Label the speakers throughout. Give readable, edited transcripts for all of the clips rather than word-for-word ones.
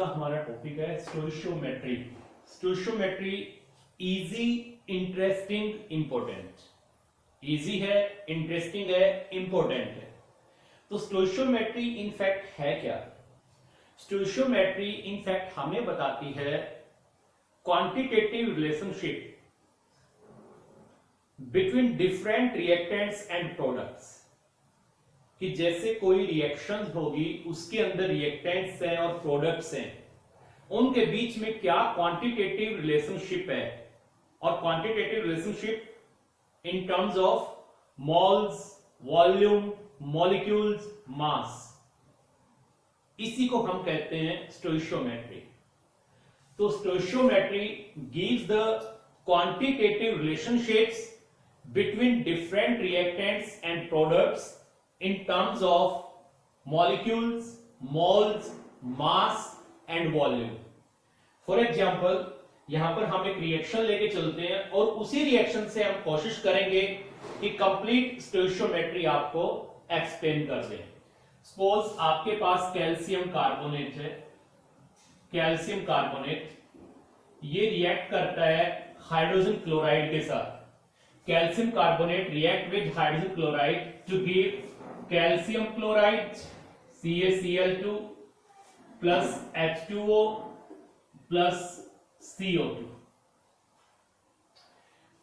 Speaker 1: हमारा टॉपिक है stoichiometry. Stoichiometry easy, interesting, important. Easy है, इंटरेस्टिंग है, इंपॉर्टेंट है। तो स्टोइशियोमेट्री इनफैक्ट है क्या? स्टोइशियोमेट्री इनफैक्ट हमें बताती है quantitative relationship between different reactants and products, कि जैसे कोई रिएक्शन होगी उसके अंदर रिएक्टेंट्स हैं और प्रोडक्ट्स हैं, उनके बीच में क्या क्वांटिटेटिव रिलेशनशिप है। और quantitative relationship in terms of moles, volume, molecules, mass, इसी को हम कहते हैं स्टोइशियोमेट्री। तो stoichiometry gives the quantitative relationships between different reactants and products in terms of molecules, moles, mass and volume. For example, यहां पर हम एक रिएक्शन लेके चलते हैं और उसी रिएक्शन से हम कोशिश करेंगे कि कंप्लीट स्टोइशियोमेट्री आपको एक्सप्लेन कर दें। सपोज आपके पास कैल्शियम कार्बोनेट है। कैल्शियम कार्बोनेट ये रिएक्ट करता है हाइड्रोजन क्लोराइड के साथ। Calcium carbonate react with hydrogen chloride to give calcium chloride CaCl2 plus H2O plus CO2।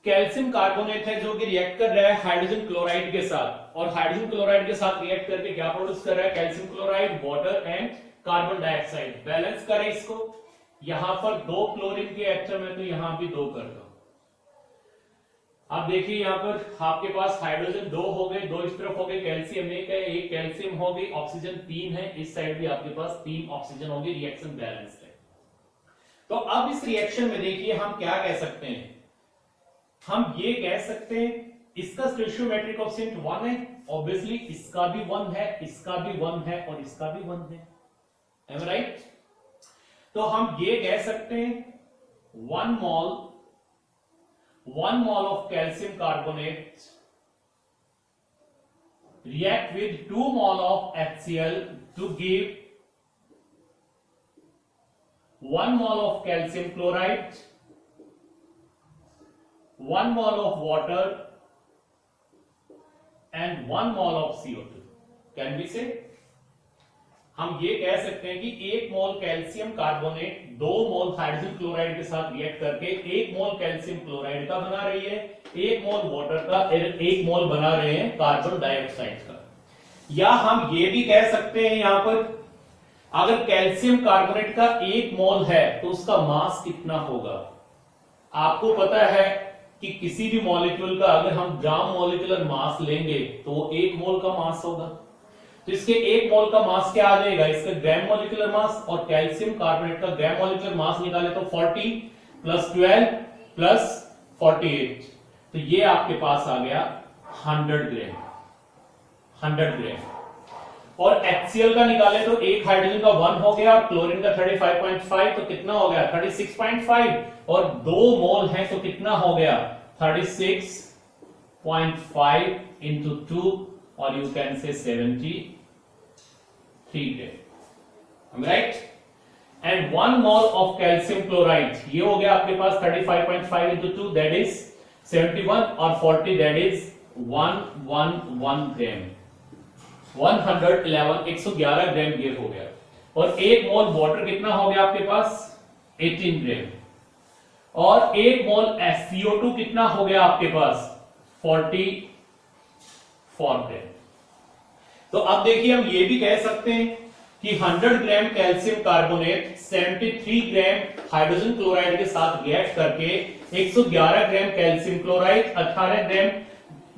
Speaker 1: Calcium carbonate है जो कि रिएक्ट कर रहा है हाइड्रोजन क्लोराइड के साथ, और हाइड्रोजन क्लोराइड के साथ रिएक्ट करके क्या प्रोड्यूस कर रहा है? Calcium chloride, water and carbon dioxide. Balance करें इसको। यहां पर 2 क्लोरीन के एटम है तो यहां भी 2 कर दो। अब देखिए यहां पर आपके पास हाइड्रोजन 2 हो गए, 2 इस तरफ हो गए, कैल्शियम 1 है, 1 कैल्शियम हो गई, ऑक्सीजन 3 है, इस साइड भी आपके पास 3 ऑक्सीजन होगी। रिएक्शन बैलेंस्ड है। तो अब इस रिएक्शन में देखिए हम क्या कह सकते हैं? हम ये कह सकते हैं इसका स्टोइशियोमेट्री कोएफिशिएंट 1 है, ऑब्वियसली इसका भी 1 है, इसका भी 1 है और इसका भी 1 है। एम आई राइट? तो हम ये कह सकते हैं 1 mole of calcium carbonate react with 2 mole of HCl to give 1 mole of calcium chloride, 1 mole of water and 1 mole of CO2. Can we say? हम ये कह सकते हैं कि 1 mole calcium carbonate 2 mole hydrogen chloride के साथ react करके 1 mole calcium chloride का बना रही है, 1 मोल वाटर का, 1 मोल बना रहे हैं कार्बन डाइऑक्साइड का। या हम ये भी कह सकते हैं यहां पर अगर कैल्शियम कार्बोनेट का 1 मोल है तो उसका मास कितना होगा? आपको पता है कि किसी भी मॉलिक्यूल का अगर हम ग्राम मॉलिक्यूलर मास लेंगे तो 1 मोल का मास होगा। तो इसके 1 मोल का मास क्या आ जाएगा? इसका ग्राम मॉलिक्यूलर मास, और कैल्शियम कार्बोनेट का ग्राम मॉलिक्यूलर मास निकाले तो 40 प्लस 12 प्लस 48, तो ये आपके पास आ गया 100 ग्राम। 100 ग्राम। और HCl का निकाले तो एक हाइड्रोजन का 1 हो गया और क्लोरीन का 35.5, तो कितना हो गया? 36.5, और 2 मोल है तो कितना हो गया? 36.5 इंटू 2, और you can say 73 gram, right? And 1 mole of calcium chloride, ये हो गया आपके पास 35.5 इंटू 2 दैट इज 71, और 40 दैट इज 111 ग्राम। 111 ग्राम ये हो गया। और 1 मोल वाटर कितना हो गया आपके पास? 18 ग्राम। और 1 मोल CO2 कितना हो गया आपके पास? 44 ग्राम। तो अब देखिए हम ये भी कह सकते हैं कि 100 ग्राम calcium carbonate 73 gram hydrogen chloride के साथ रिएक्ट करके 111 ग्राम calcium chloride, 18 gram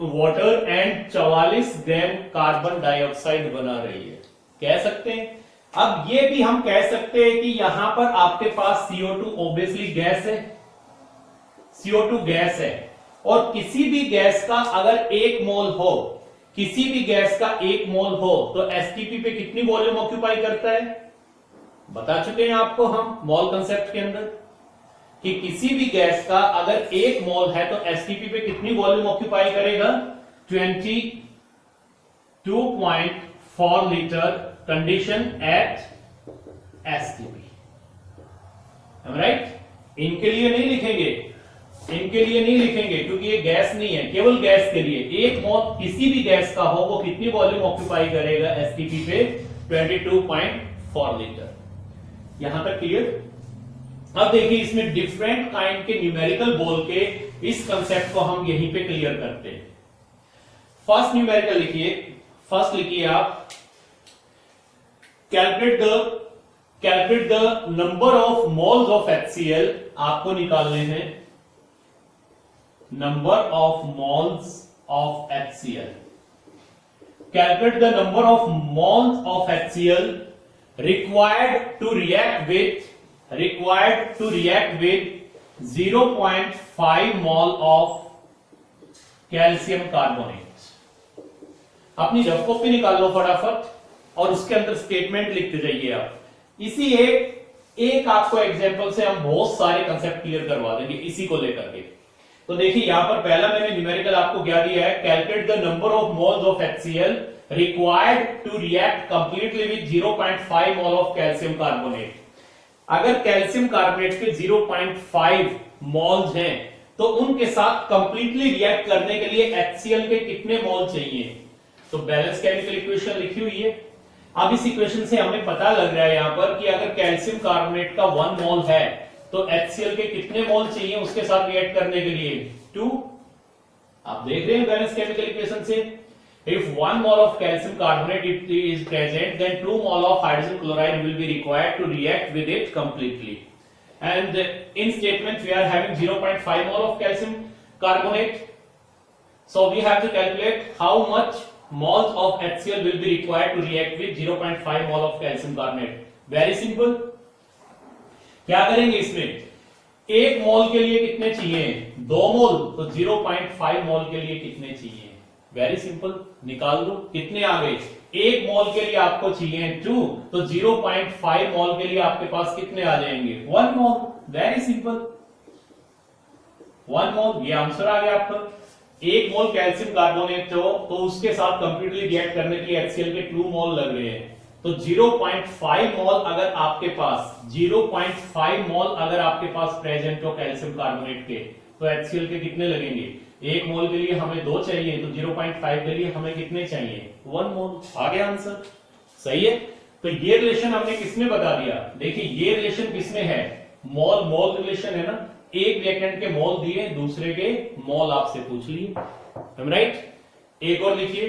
Speaker 1: water and 44 gram carbon dioxide बना रही है। कह सकते हैं। अब ये भी हम कह सकते हैं कि यहां पर आपके पास CO2 ऑब्वियसली गैस है, CO2 गैस है, और किसी भी गैस का अगर 1 मोल हो, किसी भी गैस का 1 मोल हो तो एसटीपी पे कितनी वॉल्यूम ऑक्यूपाई करता है? बता चुके हैं आपको हम मोल कंसेप्ट के अंदर कि किसी भी गैस का अगर 1 मोल है तो एसटीपी पे कितनी वॉल्यूम ऑक्यूपाई करेगा? 22.4 litre condition at STP. Right. इनके लिए नहीं लिखेंगे, इनके लिए नहीं लिखेंगे क्योंकि ये गैस नहीं है, केवल गैस के लिए। एक मोल किसी भी गैस का हो वो कितनी वॉल्यूम ऑक्यूपाई करेगा एसटीपी पे? 22.4 लीटर। यहां तक क्लियर? अब देखिए इसमें डिफरेंट काइंड के न्यूमेरिकल बोल के इस कंसेप्ट को हम यहीं पे क्लियर करते हैं। फर्स्ट न्यूमेरिकल लिखिए, फर्स्ट लिखिए आप calculate the number of moles of HCl। आपको निकालने हैं number of moles of HCl। Calculate the number of moles of HCl required to react with 0.5 mol of calcium carbonate. अपनी rough copy निकाल लो फटाफट और उसके अंदर स्टेटमेंट लिखते जाइए आप। इसी एक आपको एग्जांपल से हम बहुत सारे कंसेप्ट क्लियर करवा देंगे इसी को लेकर के। तो देखिए यहां पर पहला मैंने न्यूमेरिकल आपको क्या दिया है, calculate the number of moles of HCl required to react completely with 0.5 mol of calcium carbonate. अगर कैल्शियम कार्बोनेट के 0.5 मोल्स हैं तो उनके साथ कंप्लीटली रिएक्ट करने के लिए HCl के कितने मोल चाहिए? तो बैलेंस केमिकल इक्वेशन लिखी हुई है। अब इस इक्वेशन से हमें पता लग रहा है यहां पर कि अगर कैल्शियम कार्बोनेट का 1 मोल है तो HCl के कितने मोल चाहिए उसके साथ रिएक्ट करने के लिए? 2। आप देख रहे हैं बैलेंस केमिकल इक्वेशन से, if 1 mole of calcium carbonate is present, then 2 mole of hydrogen chloride will be required to react with it completely. And in statement we are having 0.5 mole of calcium carbonate, so we have to calculate how much moles of HCl will be required to react with 0.5 mole of calcium carbonate. Very simple. क्या करेंगे इसमें? 1 मोल के लिए कितने चाहिए? 2 मोल, तो 0.5 मोल के लिए कितने चाहिए? वेरी सिंपल, निकाल दो। कितने आ गए? 1 मोल के लिए आपको चाहिए 2, तो 0.5 मोल के लिए आपके पास कितने आ जाएंगे? 1 मोल। वेरी सिंपल, 1 मोल, ये आंसर आ गया आपका। 1 मोल कैल्शियम कार्बोनेट हो तो उसके साथ कंप्लीटली रिएक्ट करने के लिए HCl के 2 मोल लग रहे हैं, तो 0.5 मोल अगर आपके पास 0.5 मोल अगर आपके पास प्रेजेंट हो कैल्शियम कार्बोनेट के, तो HCl के कितने लगेंगे? 1 मोल के लिए हमें 2 चाहिए, तो 0.5 के लिए हमें कितने चाहिए? 1 मोल। आ गया आंसर, सही है। तो ये रिलेशन हमने किसने बता दिया? देखिए ये रिलेशन किसमें है? मोल मोल रिलेशन है ना। एक रिएक्टेंट के मोल दिए, दूसरे के मोल आपसे पूछ लिए, राइट। एक और लिखिए,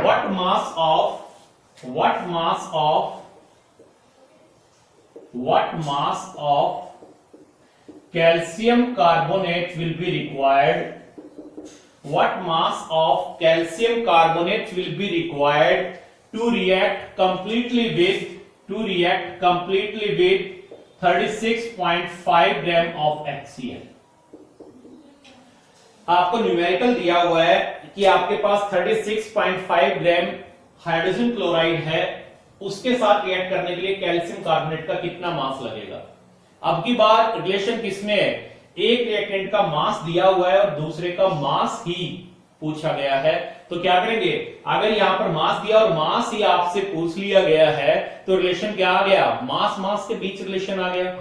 Speaker 1: what mass of calcium carbonate will be required? What mass of calcium carbonate will be required to react completely with 36.5 gram of HCl? आपको न्यूमेरिकल दिया हुआ है कि आपके पास 36.5 ग्राम हाइड्रोजन क्लोराइड है, उसके साथ रिएक्ट करने के लिए कैल्शियम कार्बोनेट का कितना मास लगेगा। अब की बार रिलेशन किसमें है? एक रिएक्टेंट का मास दिया हुआ है और दूसरे का मास ही पूछा गया है, तो क्या करेंगे? अगर यहां पर मास दिया और मास ही आपसे पूछ लिया गया है तो रिलेशन क्या आ गया? मास मास के बीच रिलेशन आ गया।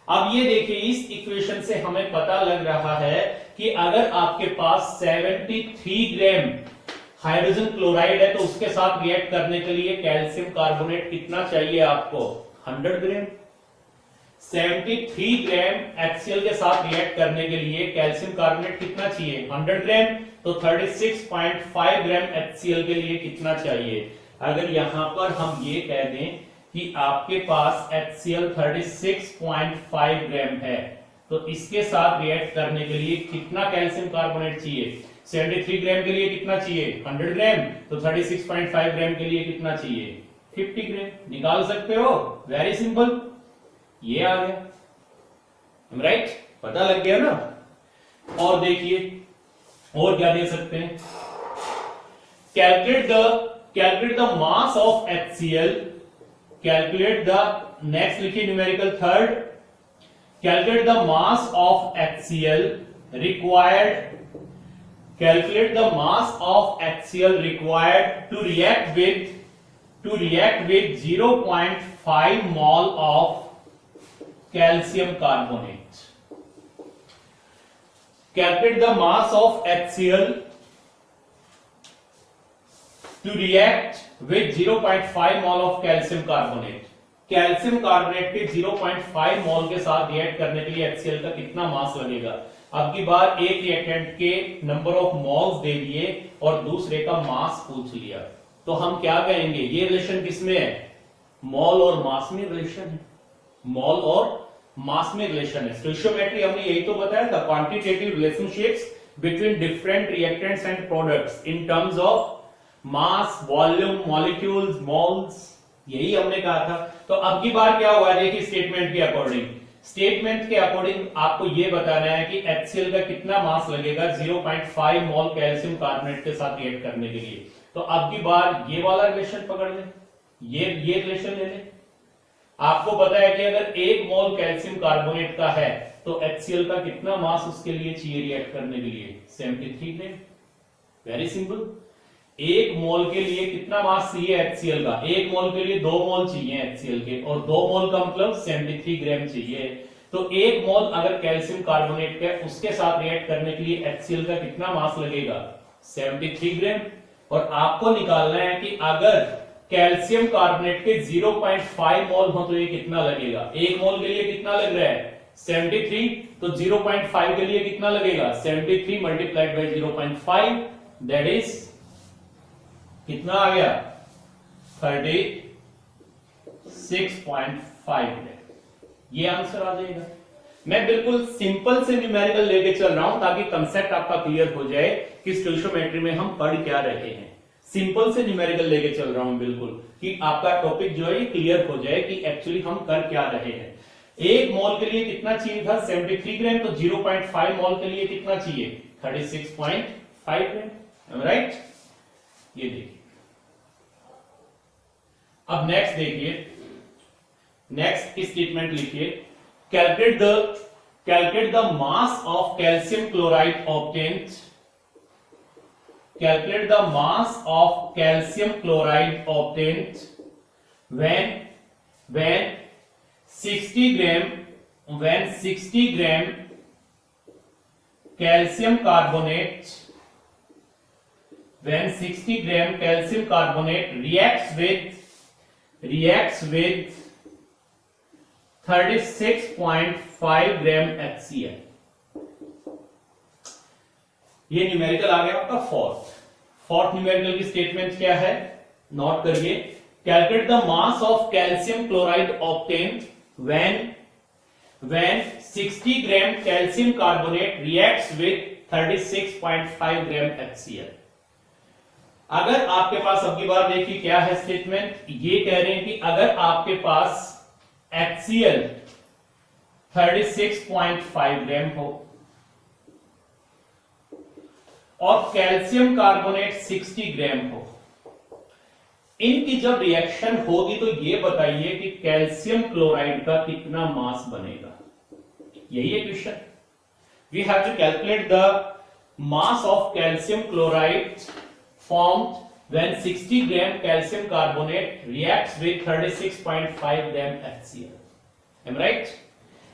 Speaker 1: अब ये देखिए इस इक्वेशन से हमें पता लग रहा है कि अगर आपके पास 73 ग्राम हाइड्रोजन क्लोराइड है तो उसके साथ रिएक्ट करने के लिए कैल्शियम कार्बोनेट कितना चाहिए आपको? 100 ग्राम। 73 ग्राम HCl के साथ रिएक्ट करने के लिए कैल्शियम कार्बोनेट कितना चाहिए? 100 ग्राम। तो 36.5 ग्राम HCl के लिए कितना चाहिए? अगर यहां पर हम ये कह दें कि आपके पास HCl 36.5 ग्राम है तो इसके साथ रिएक्ट करने के लिए कितना कैल्शियम कार्बोनेट चाहिए? 73 ग्राम के लिए कितना चाहिए? 100 ग्राम। तो 36.5 ग्राम के लिए कितना चाहिए? 50 ग्राम। निकाल सकते हो, वेरी सिंपल, ये आ गया, राइट। पता लग गया ना। और देखिए और क्या दे सकते हैं? Calculate the mass of HCl, calculate the, next लिखिए numerical third, calculate the mass of HCl required, calculate the mass of HCl required to to react with 0.5 mole of calcium carbonate. Calculate the mass of HCl to react with 0.5 mole of calcium carbonate. Calcium carbonate के 0.5 मोल के साथ react करने के लिए HCl का कितना मास लगेगा? अब की बार एक रिएक्टेंट के नंबर ऑफ मोल्स दे दिए और दूसरे का मास पूछ लिया, तो हम क्या कहेंगे? ये रिलेशन किसमें है? मोल और मास में रिलेशन है। मोल और मास में रिलेशन है। स्टोइकियोमेट्री हमने यही तो बताया था, quantitative relationships between different reactants and products in terms of mass, volume, molecules, moles, यही हमने कहा था। तो अब की बार क्या हुआ? देखिए स्टेटमेंट के अकॉर्डिंग, स्टेटमेंट के अकॉर्डिंग आपको यह बताना है कि HCl का कितना मास लगेगा 0.5 मोल कैल्शियम कार्बोनेट के साथ रिएक्ट करने के लिए। तो अब की बार ये वाला रिलेशन पकड़ ले, ये रिलेशन ले ले। आपको पता है कि अगर 1 मोल कैल्शियम कार्बोनेट का है तो HCl का कितना मास उसके लिए चाहिए रिएक्ट करने के लिए? 73 ग्राम। Very simple. 1 मोल के लिए कितना मास चाहिए HCl का? 1 मोल के लिए 2 मोल चाहिए HCl के, और 2 मोल का मतलब 73 ग्राम चाहिए। तो 1 मोल अगर कैल्शियम कार्बोनेट का उसके साथ रिएक्ट करने के लिए HCl का कितना मास लगेगा? 73 ग्राम। और आपको निकालना है कि अगर कैल्शियम कार्बोनेट के 0.5 मोल हो तो ये कितना लगेगा? 1 मोल के लिए कितना लग रहा है? 73। तो 0.5 के लिए कितना लगेगा? 73 मल्टीप्लाइड बाई 0.5, दैट इज कितना आ गया? 36.5। ये आंसर आ जाएगा। मैं बिल्कुल सिंपल से न्यूमेरिकल लेके चल रहा हूं ताकि कंसेप्ट आपका क्लियर हो जाए कि स्टोइकियोमेट्री में हम पढ़ क्या रहे हैं। सिंपल से न्यूमेरिकल लेके चल रहा हूं बिल्कुल, कि आपका टॉपिक जो है क्लियर हो जाए कि एक्चुअली हम कर क्या रहे हैं। 1 मोल के लिए कितना चाहिए था? 73 ग्राम। तो 0.5 मोल के लिए कितना चाहिए? 36.5 ग्राम। राइट? ये देखिए। अब नेक्स्ट देखिए, नेक्स्ट स्टेटमेंट लिखिए, calculate the mass of calcium chloride obtained, calculate the mass of calcium chloride obtained when 60 gram calcium carbonate, when 60 gram calcium carbonate reacts with 36.5 gram HCl। ये न्यूमेरिकल आ गया आपका fourth numerical की statement क्या है? Note करिए। Calculate the mass of calcium chloride obtained when 60 gram calcium carbonate reacts with 36.5 gram HCl। अगर आपके पास, अब की बार देखिए क्या है स्टेटमेंट, ये कह रहे हैं कि अगर आपके पास HCl 36.5 ग्राम हो और कैल्शियम कार्बोनेट 60 ग्राम हो, इनकी जब रिएक्शन होगी तो ये बताइए कि कैल्शियम क्लोराइड का कितना मास बनेगा। यही है question. We have to calculate the mass of calcium chloride formed when 60 gram calcium carbonate reacts with 36.5 gram HCl. Am I right?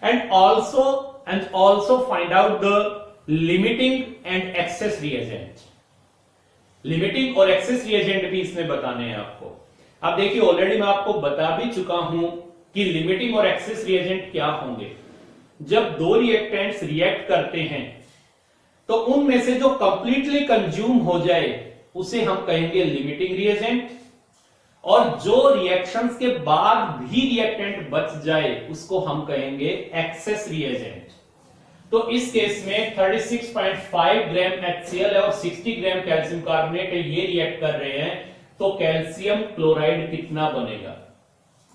Speaker 1: And also find out the limiting and excess reagent. Limiting और access reagent भी इसमें बताने हैं आपको। अब देखिए already मैं आपको बता भी चुका हूं कि लिमिटिंग और एक्सेस रिएजेंट क्या होंगे। जब 2 रिएक्टेंट्स रिएक्ट करते हैं तो उनमें से जो कंप्लीटली कंज्यूम हो जाए उसे हम कहेंगे लिमिटिंग रिएजेंट, और जो रिएक्शंस के बाद भी रिएक्टेंट बच जाए उसको हम कहेंगे एक्सेस रिएजेंट। तो इस केस में 36.5 ग्राम HCl है और 60 ग्राम कैल्शियम कार्बोनेट है, ये रिएक्ट कर रहे हैं, तो कैल्शियम क्लोराइड कितना बनेगा?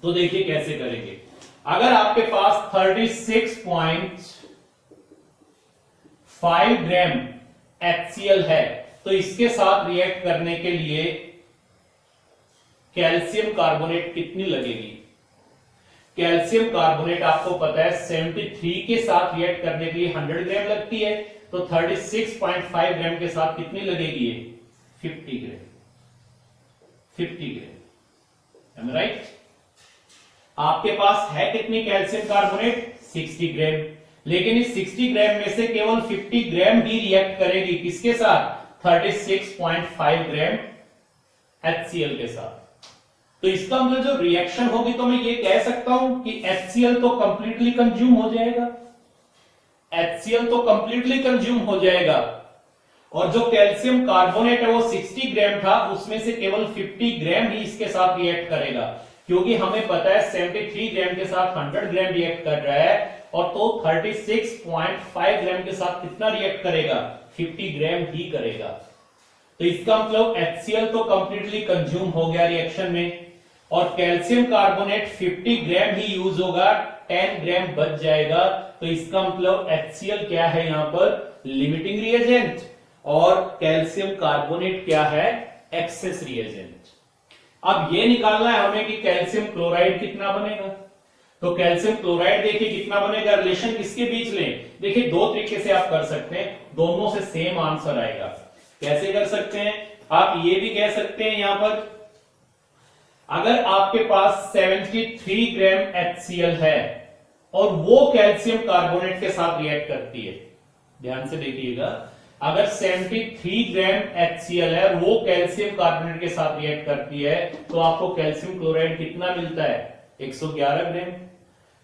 Speaker 1: तो देखिए कैसे करेंगे। अगर आपके पास 36.5 ग्राम HCl है तो इसके साथ रिएक्ट करने के लिए कैल्शियम कार्बोनेट कितनी लगेगी? कैल्शियम कार्बोनेट आपको पता है 73 के साथ रिएक्ट करने के लिए 100 ग्राम लगती है, तो 36.5 ग्राम के साथ कितनी लगेगी? 50 ग्राम। M right? आपके पास है कितनी कैल्शियम कार्बोनेट? 60 ग्राम, लेकिन इस 60 ग्राम में से केवल 50 ग्राम ही रिएक्ट करेगी किसके साथ? 36.5 ग्राम HCl के साथ। तो इसका मतलब जो रिएक्शन होगी तो मैं ये कह सकता हूं कि HCl तो कंप्लीटली कंज्यूम हो जाएगा, HCl तो कंप्लीटली कंज्यूम हो जाएगा, और जो कैल्शियम कार्बोनेट है वो 60 ग्राम था, उसमें से केवल 50 ग्राम ही इसके साथ रिएक्ट करेगा, क्योंकि हमें पता है 73 ग्राम के साथ 100 ग्राम रिएक्ट कर रहा है, और तो 36.5 ग्राम के साथ कितना रिएक्ट करेगा? 50 ग्राम ही करेगा। तो इसका मतलब HCl तो कंप्लीटली कंज्यूम हो गया रिएक्शन में, और कैल्शियम कार्बोनेट 50 ग्राम ही यूज होगा, 10 ग्राम बच जाएगा। तो इसका मतलब HCl क्या है यहां पर? लिमिटिंग रिएजेंट, और कैल्शियम कार्बोनेट क्या है? Access reagent. अब ये निकालना है हमें कि कैल्शियम क्लोराइड कितना बनेगा। तो कैल्शियम क्लोराइड देखिए कितना बनेगा, रिलेशन किसके बीच लें? देखिए दो तरीके से आप कर सकते हैं, दोनों से सेम आंसर आएगा। कैसे कर सकते हैं? आप ये भी कह सकते हैं यहां पर, अगर आपके पास 73 ग्राम HCl है और वो कैल्शियम कार्बोनेट के साथ रिएक्ट करती है, ध्यान से देखिएगा, अगर 73 ग्राम HCl है, वो कैल्शियम कार्बोनेट के साथ रिएक्ट करती है, तो आपको कैल्शियम क्लोराइड कितना मिलता है? 111 ग्राम,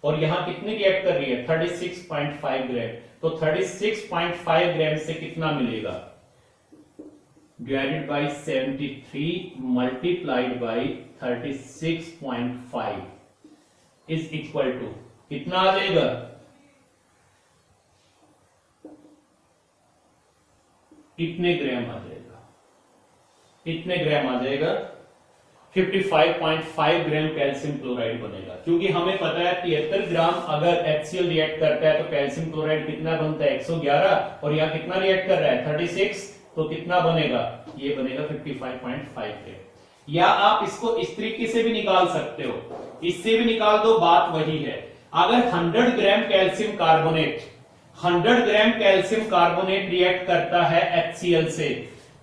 Speaker 1: और यहां कितनी रिएक्ट कर रही है? 36.5 ग्राम। तो 36.5 ग्राम से कितना मिलेगा? Divided by 73 multiplied by 36.5 is equal to कितना आ जाएगा? इतने ग्राम आ जाएगा, इतने ग्राम आ जाएगा, 55.5 ग्राम कैल्शियम क्लोराइड बनेगा, क्योंकि हमें पता है 73 ग्राम अगर HCl रिएक्ट करता है तो कैल्शियम क्लोराइड कितना बनता है? 111, और यहां कितना रिएक्ट कर रहा है? 36, तो कितना बनेगा? ये बनेगा 55.5 ग्राम। या आप इसको इस तरीके से भी निकाल सकते हो, इससे भी निकाल दो, बात वही है। अगर 100 ग्राम कैल्शियम कार्बोनेट 100 ग्राम कैल्शियम कार्बोनेट रिएक्ट करता है HCl से,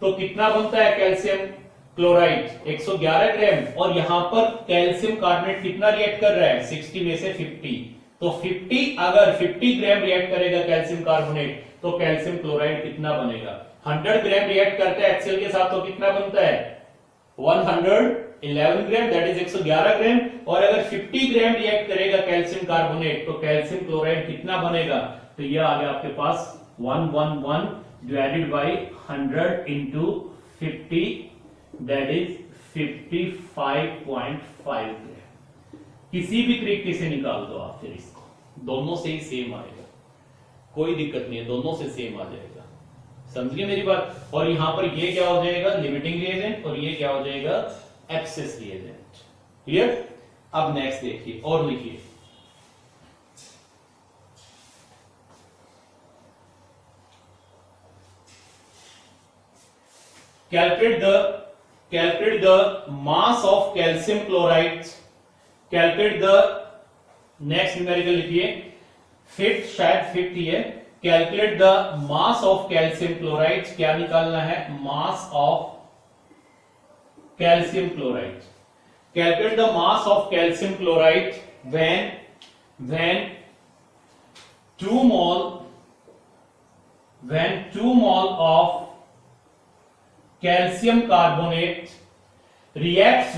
Speaker 1: तो कितना बनता है कैल्शियम क्लोराइड? 111 ग्राम, और यहां पर कैल्शियम कार्बोनेट कितना रिएक्ट कर रहा है? 60 में से 50, तो 50 अगर 50 ग्राम रिएक्ट करेगा कैल्शियम कार्बोनेट, तो कैल्शियम क्लोराइड कितना बनेगा? 100 ग्राम रिएक्ट करता है HCl के साथ, तो कितना बनता है? 111 ग्राम, दैट इज 111 ग्राम, और अगर 50 ग्राम रिएक्ट करेगा कैल्शियम कार्बोनेट, तो कैल्शियम क्लोराइड कितना बनेगा? तो यह आ गया आपके पास 111 divided by 100 into 50, that is 55.5 ग्राम। किसी भी तरीके से निकाल दो आप, फिर इसको दोनों से ही सेम आएगा, कोई दिक्कत नहीं है, दोनों से सेम आ जाएगा। समझिए मेरी बात? और यहां पर ये क्या हो जाएगा? लिमिटिंग रिएजेंट, और ये क्या हो जाएगा? Access reagent. क्लियर? अब नेक्स्ट देखिए और लिखिए, calculate the mass of calcium chloride, calculate the next numerical लिखिए, फिफ्थ, शायद फिफ्थ ही है, calculate the mass of calcium chloride. क्या निकालना है? मास of calcium chloride. Calculate the mass of calcium chloride when 2 mole of calcium carbonate reacts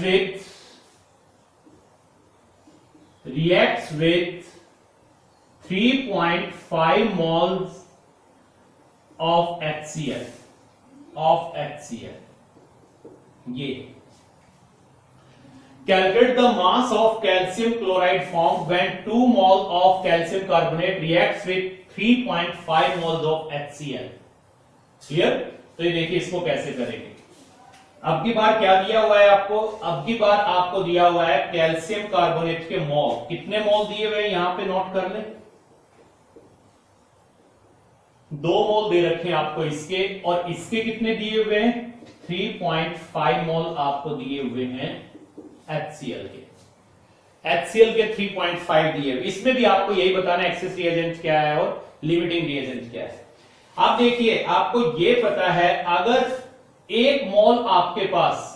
Speaker 1: with 3.5 moles of HCl ये calculate the mass of calcium chloride formed when 2 moles of calcium carbonate reacts with 3.5 moles of HCl। Clear? तो ये देखिए इसको कैसे करेंगे। अब की बार क्या दिया हुआ है आपको? अब की बार आपको दिया हुआ है कैल्शियम कार्बोनेट के मोल। कितने मोल दिए हुए हैं यहां पे नोट कर लें, 2 मोल दे रखे हैं आपको इसके, और इसके कितने दिए हुए हैं? 3.5 मोल आपको दिए हुए हैं HCl के। HCl के 3.5 दिए। इसमें भी आपको यही बताना एक्सेस रिएजेंट क्या है और लिमिटिंग रिएजेंट क्या है। आप देखिए, आपको ये पता है अगर 1 मोल आपके पास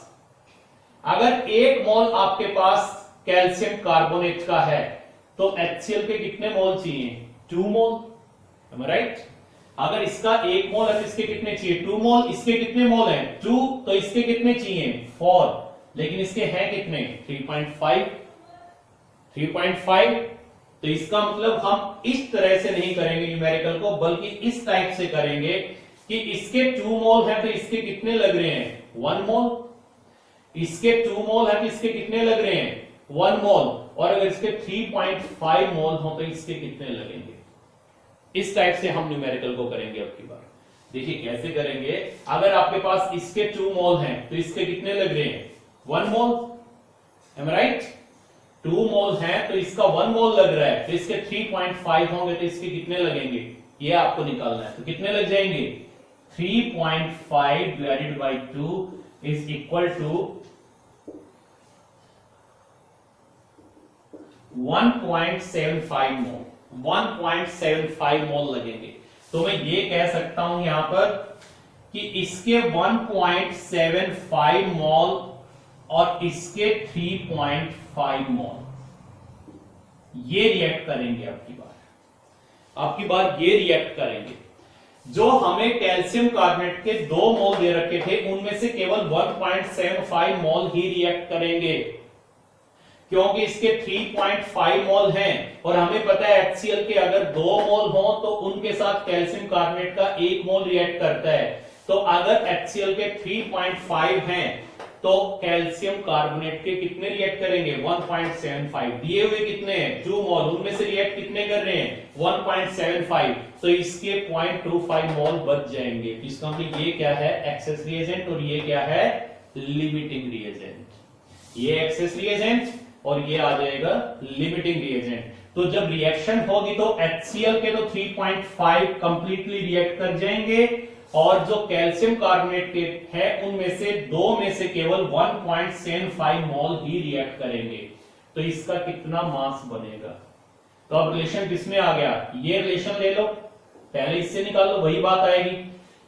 Speaker 1: अगर 1 मोल आपके पास कैल्शियम कार्बोनेट का है तो HCl के कितने मोल चाहिए? 2 मोल, राइट? अगर इसका 1 मोल है तो इसके कितने चाहिए? 2 मोल। इसके कितने मोल हैं? 2, तो इसके कितने चाहिए? 4। लेकिन इसके हैं कितने? 3.5। तो इसका मतलब हम इस तरह से नहीं करेंगे न्यूमेरिकल को, बल्कि इस टाइप से करेंगे कि इसके 2 मोल है तो इसके कितने लग रहे हैं? 1 मोल। इसके 2 मोल है तो इसके कितने लग रहे हैं? 1 मोल। और अगर इसके 3.5 मोल हो तो इसके कितने लगेंगे? इस टाइप से हम न्यूमेरिकल को करेंगे। अब की बार देखिए कैसे करेंगे। अगर आपके पास इसके 2 मोल हैं तो इसके कितने लग रहे हैं? 1 मोल, एम राइट? 2 मोल हैं तो इसका 1 मोल लग रहा है, तो इसके 3.5 होंगे तो इसके कितने लगेंगे? ये आपको निकालना है। तो कितने लग जाएंगे? 3.5 divided by 2 is equal to 1.75 mole. 1.75 mole लगेंगे। तो मैं ये कह सकता हूं यहां पर कि इसके 1.75 मोल और इसके 3.5 मोल ये रिएक्ट करेंगे। आपकी बार ये रिएक्ट करेंगे। जो हमें कैल्शियम कार्बोनेट के 2 मोल दे रखे थे उनमें से केवल 1.75 मोल ही रिएक्ट करेंगे, क्योंकि इसके 3.5 मोल हैं और हमें पता है HCl के अगर 2 मोल हो तो उनके साथ कैल्शियम कार्बोनेट का 1 मोल रिएक्ट करता है। तो अगर HCl के 3.5 हैं तो कैल्शियम कार्बोनेट के कितने रिएक्ट करेंगे? 1.75। दिए हुए कितने हैं? 2 मोल। उनमें से रिएक्ट कितने कर रहे हैं? 1.75। तो इसके 0.25 मोल बच जाएंगे। इसका मतलब ये क्या है? एक्सेस रिएजेंट, और ये क्या है? Limiting reagent. ये एक्सेस रिएजेंट और ये आ जाएगा लिमिटिंग रिएजेंट। तो जब रिएक्शन होगी तो HCl के तो 3.5 कंप्लीटली रिएक्ट कर जाएंगे और जो कैल्शियम कार्बोनेट के है उनमें से 2 में से केवल 1.75 मोल ही रिएक्ट करेंगे। तो इसका कितना मास बनेगा? तो अब रिलेशन किसमें आ गया? ये रिलेशन ले लो, पहले इससे निकाल लो, वही बात आएगी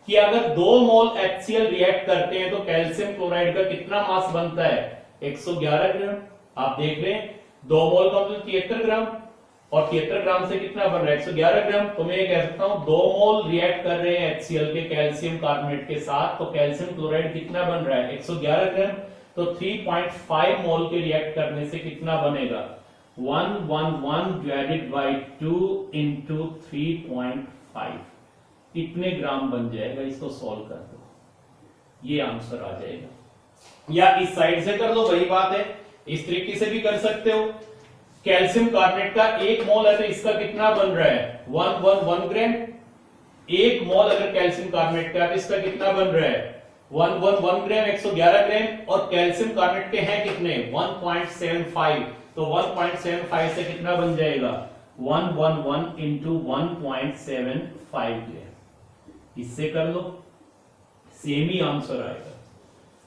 Speaker 1: कि अगर 2 मोल HCl रिएक्ट करते हैं तो कैल्शियम क्लोराइड का कितना मास बनता है? 111 ग्राम। आप देख रहे हैं 2 मोल का मतलब 73 ग्राम, और 73 ग्राम से कितना बन रहा है? 111 ग्राम। तो मैं ये कह सकता हूं 2 मोल रिएक्ट कर रहे हैं HCl के कैल्शियम कार्बोनेट के साथ, तो कैल्शियम क्लोराइड कितना बन रहा है? 111 ग्राम। तो 3.5 मोल के रिएक्ट करने से कितना बनेगा? 111 डिवाइडेड बाई 2 इंटू 3.5 इतने ग्राम बन जाएगा। इसको सॉल्व कर दो, ये आंसर आ जाएगा। या इस साइड से कर लो, वही बात है, इस तरीके से भी कर सकते हो। कैल्शियम कार्बोनेट का 1 मोल है तो इसका कितना बन रहा है? 111 ग्राम। 1 मोल अगर कैल्शियम कार्बोनेट का है तो इसका कितना बन रहा है? 111 ग्राम, 111 ग्राम। और कैल्शियम कार्बोनेट के हैं कितने? 1.75। तो 1.75 से कितना बन जाएगा? 111 इंटू 1.75 ग्राम। इससे कर लो, सेम ही आंसर आएगा,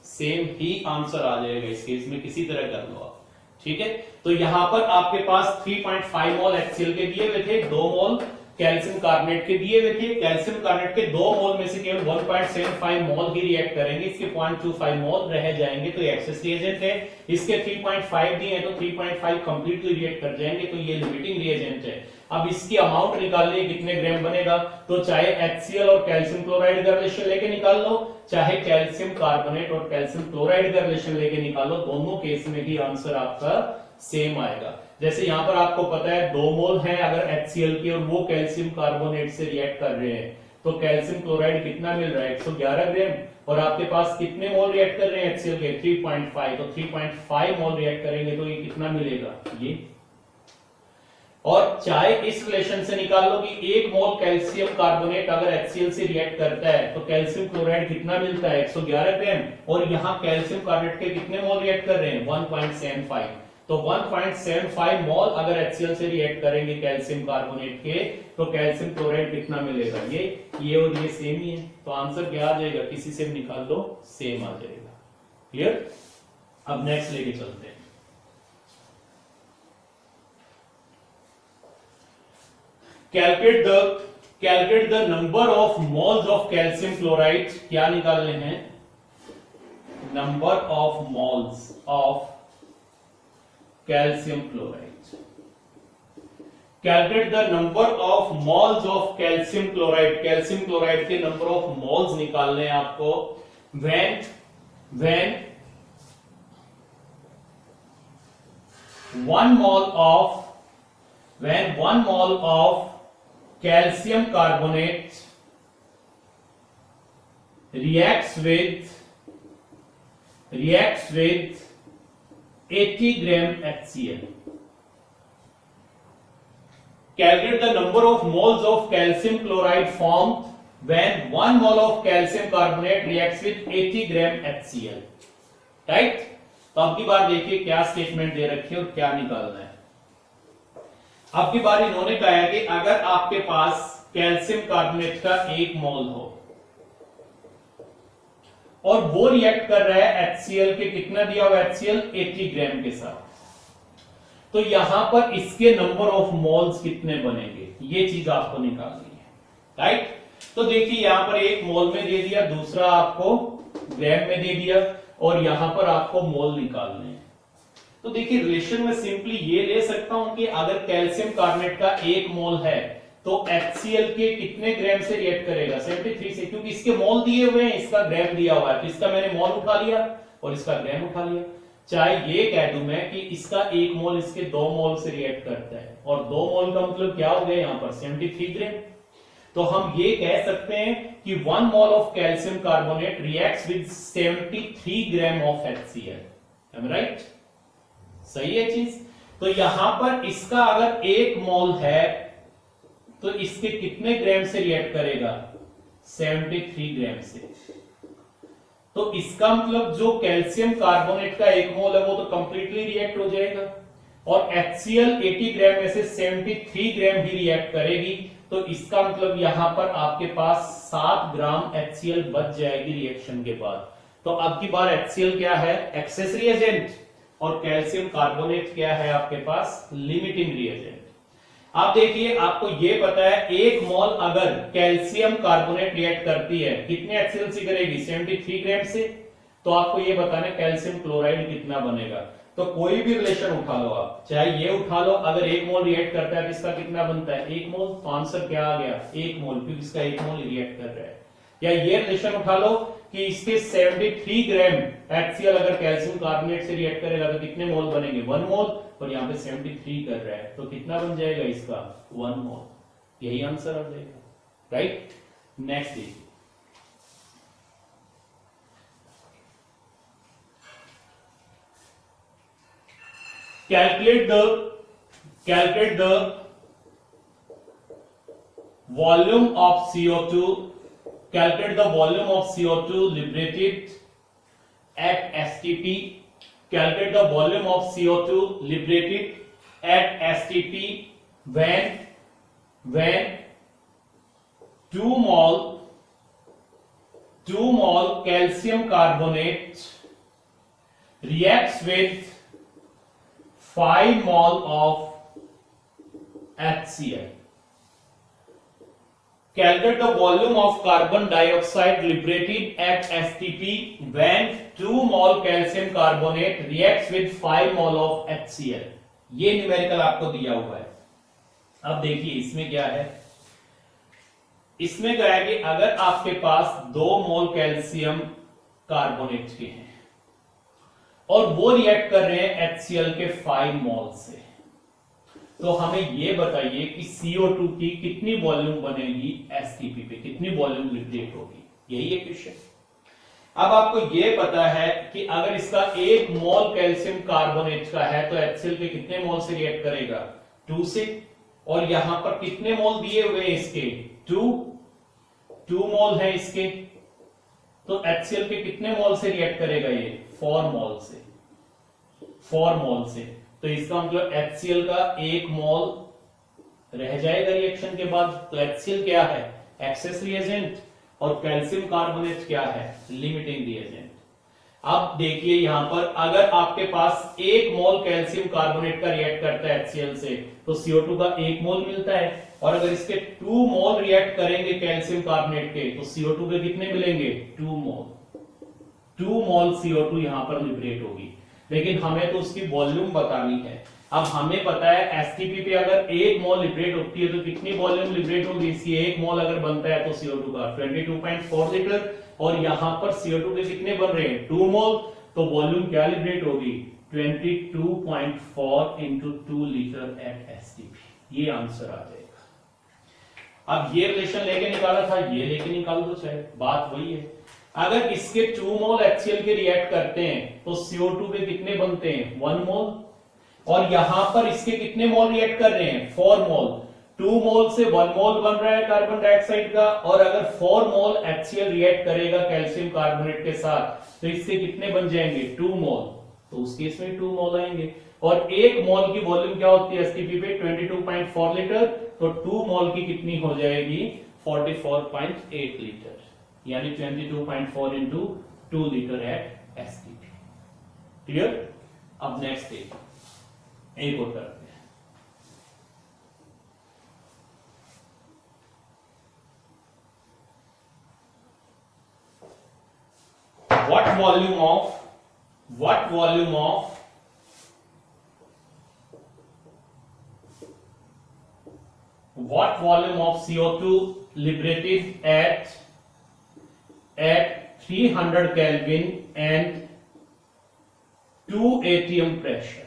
Speaker 1: सेम ही आंसर आ जाएगा इस केस में, किसी तरह कर लो आप। ठीक है, तो यहां पर आपके पास 3.5 मोल HCl के दिए हुए थे, 2 मोल कैल्शियम कार्बोनेट के दिए हुए थे। कैल्शियम कार्बोनेट के 2 मोल में से केवल 1.75 मोल ही रिएक्ट करेंगे, इसके 0.25 मोल रह जाएंगे, तो एक्सेस रिएजेंट है। इसके 3.5 दिए हैं तो 3.5 कंप्लीटली रिएक्ट कर जाएंगे, तो ये लिमिटिंग रिएजेंट है। अब इसकी अमाउंट निकालने कितने ग्राम बनेगा, तो चाहे HCl और कैल्शियम क्लोराइड का रिलेशन लेके निकाल लो, चाहे कैल्शियम कार्बोनेट और कैल्शियम क्लोराइड का रिलेशन लेके निकालो, दोनों केस में ही आंसर आपका सेम आएगा। जैसे यहां पर आपको पता है 2 मोल हैं अगर HCl के और वो कैल्शियम कार्बोनेट से रिएक्ट कर रहे हैं, तो कैल्शियम क्लोराइड कितना मिल रहा है? 111 ग्राम। और आपके पास कितने मोल रिएक्ट कर रहे हैं HCl के? 3.5। तो 3.5 मोल रिएक्ट करेंगे तो ये कितना मिलेगा? ये। और चाहे इस रिलेशन से निकाल लो कि 1 मोल कैल्शियम कार्बोनेट अगर HCl से रिएक्ट करता है तो कैल्शियम क्लोराइड कितना मिलता है? 111 ग्राम। और यहां कैल्शियम कार्बोनेट के कितने मोल रिएक्ट कर रहे हैं? 1.75। तो 1.75 मोल अगर HCl से रिएक्ट करेंगे कैल्शियम कार्बोनेट के, तो कैल्शियम क्लोराइड कितना मिलेगा? ये और ये सेम ही है, तो आंसर क्या आ जाएगा? किसी से भी निकाल दो, सेम आ जाएगा। क्लियर? अब नेक्स्ट लेके चलते हैं। Calculate the number of moles of calcium chloride. क्या निकालने हैं? number of moles of calcium chloride. Calculate the number of moles of calcium chloride. Calcium chloride के number of moles निकालने हैं आपको when 1 mole of calcium carbonate reacts with 80 gram HCl. Calculate the number of moles of calcium chloride formed when 1 mole of calcium carbonate reacts with 80 gram HCl. Right? तो अब की बार देखिए क्या statement दे रखी है और क्या निकालना है. अब की बार इन्होंने कहा है कि अगर आपके पास कैल्शियम कार्बोनेट का 1 मोल हो और वो रिएक्ट कर रहा है HCl के, कितना दिया हुआ HCl 80 ग्राम के साथ, तो यहां पर इसके नंबर ऑफ मोल्स कितने बनेंगे, ये चीज आपको निकालनी है. राइट? तो देखिए यहां पर 1 मोल में दे दिया, दूसरा आपको ग्राम में दे दिया और यहां पर आपको मोल निकालने हैं. तो देखिए रिलेशन में सिंपली ये ले सकता हूं कि अगर कैल्शियम कार्बोनेट का 1 मोल है तो HCl के कितने ग्राम से रिएक्ट करेगा 73 से, क्योंकि इसके मोल दिए हुए हैं, इसका ग्राम दिया हुआ है, तो इसका मैंने मोल उठा लिया और इसका ग्राम उठा लिया. चाहे ये कह दूं मैं कि इसका 1 मोल इसके 2 मोल से रिएक्ट करता है और 2 मोल का मतलब क्या हो गया यहां पर 73 ग्राम. तो हम ये कह सकते हैं कि 1 mole of calcium carbonate reacts with 73 gram of HCl. Um right? सही है चीज. तो यहां पर इसका अगर 1 मोल है तो इसके कितने ग्राम से रिएक्ट करेगा 73 ग्राम से. तो इसका मतलब जो कैल्शियम कार्बोनेट का 1 मोल है वो तो कंप्लीटली रिएक्ट हो जाएगा और HCl 80 ग्राम में से 73 ग्राम ही रिएक्ट करेगी. तो इसका मतलब यहां पर आपके पास 7 ग्राम HCl बच जाएगी रिएक्शन के बाद. तो अब की बार HCl क्या है एक्सेस रिएजेंट और कैल्शियम कार्बोनेट क्या है आपके पास लिमिटिंग रिएजेंट. आप देखिए आपको ये पता है 1 मोल अगर कैल्शियम कार्बोनेट रिएक्ट करती है कितने HCl से करेगी 73 ग्राम से, तो आपको ये बताना है कैल्शियम क्लोराइड कितना बनेगा. तो कोई भी रिलेशन उठा लो आप, चाहे ये उठा लो, अगर 1 मोल रिएक्ट करता है तो इसका कितना बनता है 1 मोल. तो आंसर क्या आ गया 1 मोल, क्योंकि इसका 1 मोल रिएक्ट कर रहा है. या ये रिलेशन उठा लो कि इसके 73 ग्राम HCl अगर कैल्शियम कार्बोनेट से रिएक्ट करेगा तो कितने मोल बनेंगे 1 मोल, और यहाँ पे 73 कर रहा है तो कितना बन जाएगा इसका 1 मोल. यही आंसर आ जाएगा. राइट? नेक्स्ट देखिए calculate the volume of CO2. Calculate the volume of CO2 liberated at STP. Calculate the volume of CO2 liberated at STP when 2 mole calcium carbonate reacts with 5 mole of HCl. Calculate the volume of carbon dioxide liberated at STP when 2 mole calcium carbonate reacts with 5 mole of HCl. ये numerical आपको दिया हुआ है. अब देखिए इसमें क्या है, इसमें क्या है कि अगर आपके पास 2 मोल कैल्शियम कार्बोनेट के हैं और वो रिएक्ट कर रहे हैं HCl के 5 मोल से, तो हमें ये बताइए कि CO2 की कितनी वॉल्यूम बनेगी STP पे, कितनी वॉल्यूम लिबरेट होगी. यही है क्वेश्चन. अब आपको ये पता है कि अगर इसका 1 मोल कैल्शियम कार्बोनेट का है तो HCl के कितने मोल से रिएक्ट करेगा 2 से, और यहां पर कितने मोल दिए हुए हैं इसके 2 मोल है इसके, तो HCl के कितने मोल से रिएक्ट करेगा ये 4 मोल से. तो इसका मतलब HCl का 1 मोल रह जाएगा रिएक्शन के बाद. तो HCl क्या है एक्सेस रिएजेंट और कैल्शियम कार्बोनेट क्या है लिमिटिंग रिएजेंट. अब देखिए यहां पर अगर आपके पास 1 मोल कैल्शियम कार्बोनेट का रिएक्ट करता है HCl से तो CO2 का 1 मोल मिलता है, और अगर इसके 2 मोल रिएक्ट करेंगे कैल्शियम कार्बोनेट के तो CO2 के कितने मिलेंगे 2 मोल. 2 मोल CO2 यहां पर लिबरेट होगी, लेकिन हमें तो उसकी वॉल्यूम बतानी है। अब हमें पता है एसटीपी पे अगर 1 मोल लिबरेट होती है तो कितनी वॉल्यूम लिबरेट होगी, इसकी 1 मोल अगर बनता है तो CO2 का 22.4 लीटर, और यहां पर CO2 के कितने बन रहे हैं 2 मोल, तो वॉल्यूम क्या लिबरेट होगी 22.4 इंटू 2 लीटर एट एसटीपी। ये आंसर आ जाएगा। अब ये रिलेशन लेके निकाला था, ये लेके निकाल दो, चाहे बात वही है। अगर इसके 2 मोल HCl के रिएक्ट करते हैं तो CO2 के कितने बनते हैं 1 मोल, और यहां पर इसके कितने मोल रिएक्ट कर रहे हैं 4 मोल। 2 मोल से 1 मोल बन रहा है कार्बन डाइऑक्साइड का, और अगर 4 मोल HCl रिएक्ट करेगा कैल्शियम कार्बोनेट के साथ तो इसके कितने बन जाएंगे 2 मोल, तो उस केस में 2 मोल आएंगे। और 1 मोल की वॉल्यूम क्या होती है एसटीपी पे 22.4 लीटर, तो 2 मोल की कितनी हो जाएगी 44.8 लीटर, यानी 22.4 into 2 litre at STP. Clear. अब नेक्स्ट एक और करते हैं। what volume of CO2 liberated at 300 Kelvin and 2 atm pressure?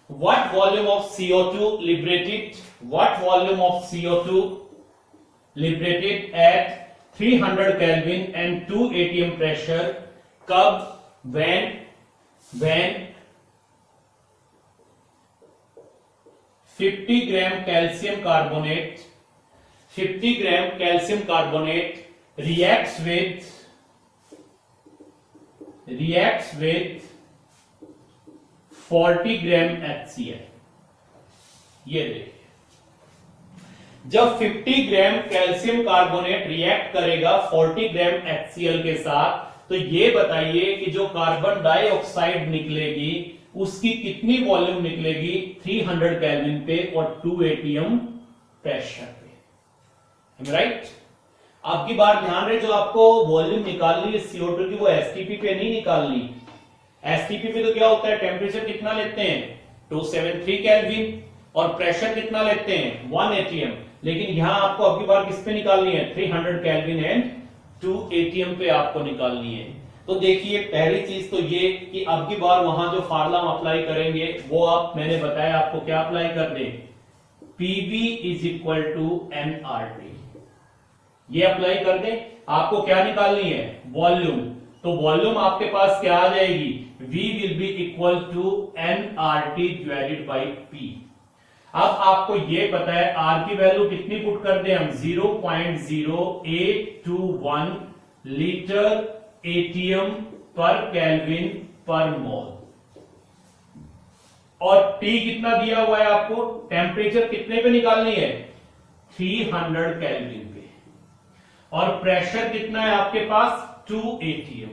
Speaker 1: What volume of CO2 liberated at 300 Kelvin and 2 atm pressure कब, when 50 gram calcium carbonate reacts with 40 gram HCl। ये देखिए, जब 50 ग्राम calcium carbonate react करेगा 40 ग्राम HCl के साथ, तो ये बताइए कि जो कार्बन डाइऑक्साइड निकलेगी उसकी कितनी वॉल्यूम निकलेगी 300 केल्विन पे और 2 atm प्रेशर पे। राइट। अब की बार ध्यान रहे, जो आपको वॉल्यूम निकालनी है CO2 की वो एसटीपी पे नहीं निकालनी। एसटीपी पे तो क्या होता है, टेम्परेचर कितना लेते हैं 273 केल्विन और प्रेशर कितना लेते हैं 1 atm, लेकिन यहां आपको अब की बार किस पे निकालनी है 300 केल्विन एंड 2 atm पे आपको निकालनी है। तो देखिए पहली चीज तो ये कि अब की बार वहां जो फार्मूला हम अप्लाई करेंगे वो मैंने बताया आपको क्या अप्लाई कर दें, PV is equal to nRT, ये अप्लाई कर दें। आपको क्या निकालनी है वॉल्यूम, तो वॉल्यूम आपके पास क्या आ जाएगी V will be equal to nRT divided by P। अब आपको ये पता है R की वैल्यू कितनी पुट कर दें हम 0.0821 लीटर एटीएम पर केल्विन पर मोल, और T कितना दिया हुआ है आपको, टेम्परेचर कितने पे निकालनी है 300 केल्विन पे, और प्रेशर कितना है आपके पास 2 atm।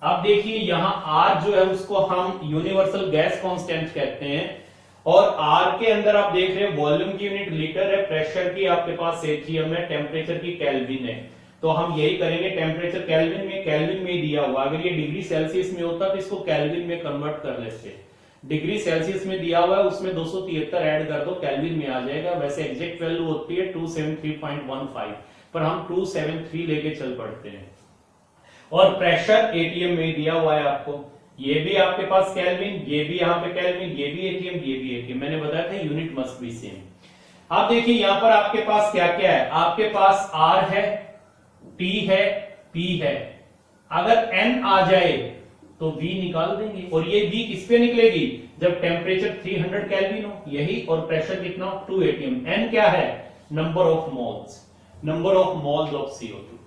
Speaker 1: अब देखिए यहां R जो है उसको हम यूनिवर्सल गैस कांस्टेंट कहते हैं, और R के अंदर आप देख रहे हैं वॉल्यूम की यूनिट लीटर है, प्रेशर की आपके पास एटीएम है, टेम्परेचर की केल्विन है। तो हम यही करेंगे, टेम्परेचर केल्विन में दिया हुआ, अगर ये डिग्री सेल्सियस में होता तो इसको केल्विन में कन्वर्ट कर लेते। डिग्री सेल्सियस में दिया हुआ है उसमें 273 ऐड कर दो, केल्विन में आ जाएगा। वैसे एग्जैक्ट वैल्यू होती है 273.15, पर हम 273 लेके चल पड़ते हैं। और प्रेशर एटीएम में दिया हुआ है आपको, ये भी आपके पास केल्विन, ये भी यहाँ पे केल्विन, ये भी एटीएम, ये भी एटीएम। मैंने बताया था यूनिट मस्ट बी सेम। आप देखिए यहां पर आपके पास क्या क्या है, आपके पास R है, T है, P है। अगर N आ जाए तो V निकाल देंगे, और ये V किस पे निकलेगी जब टेम्परेचर 300 केल्विन हो, यही, और प्रेशर कितना हो 2 atm। N क्या है number of moles of CO2।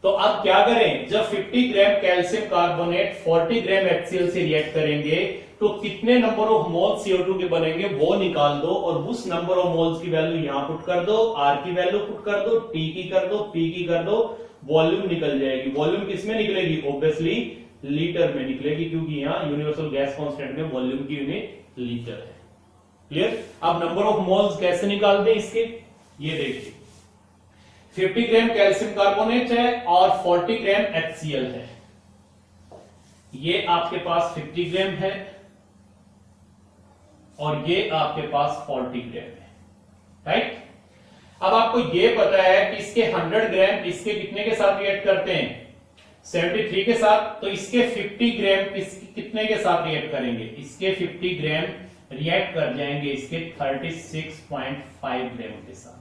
Speaker 1: तो अब क्या करें, जब 50 ग्राम कैल्शियम कार्बोनेट 40 ग्राम HCl से रिएक्ट करेंगे तो कितने नंबर ऑफ मोल CO2 के बनेंगे वो निकाल दो, और उस नंबर ऑफ मोल्स की वैल्यू यहां पुट कर दो, R की वैल्यू पुट कर दो, T की कर दो, P की कर दो, वॉल्यूम निकल जाएगी। वॉल्यूम किस में निकलेगी, ऑब्वियसली लीटर में निकलेगी, क्योंकि यहां यूनिवर्सल गैस कांस्टेंट में वॉल्यूम की यूनिट लीटर है। क्लियर। अब नंबर ऑफ मोल्स कैसे निकाल दे इसके, ये देखिए 50 ग्राम कैल्शियम कार्बोनेट है और 40 ग्राम HCl है। ये आपके पास 50 ग्राम है और ये आपके पास 40 ग्राम है, राइट। अब आपको ये पता है कि इसके 100 ग्राम इसके कितने के साथ रिएक्ट करते हैं, 73 के साथ, तो इसके 50 ग्राम इसके कितने के साथ रिएक्ट करेंगे, इसके 50 ग्राम रिएक्ट कर जाएंगे इसके 36.5 ग्राम के साथ,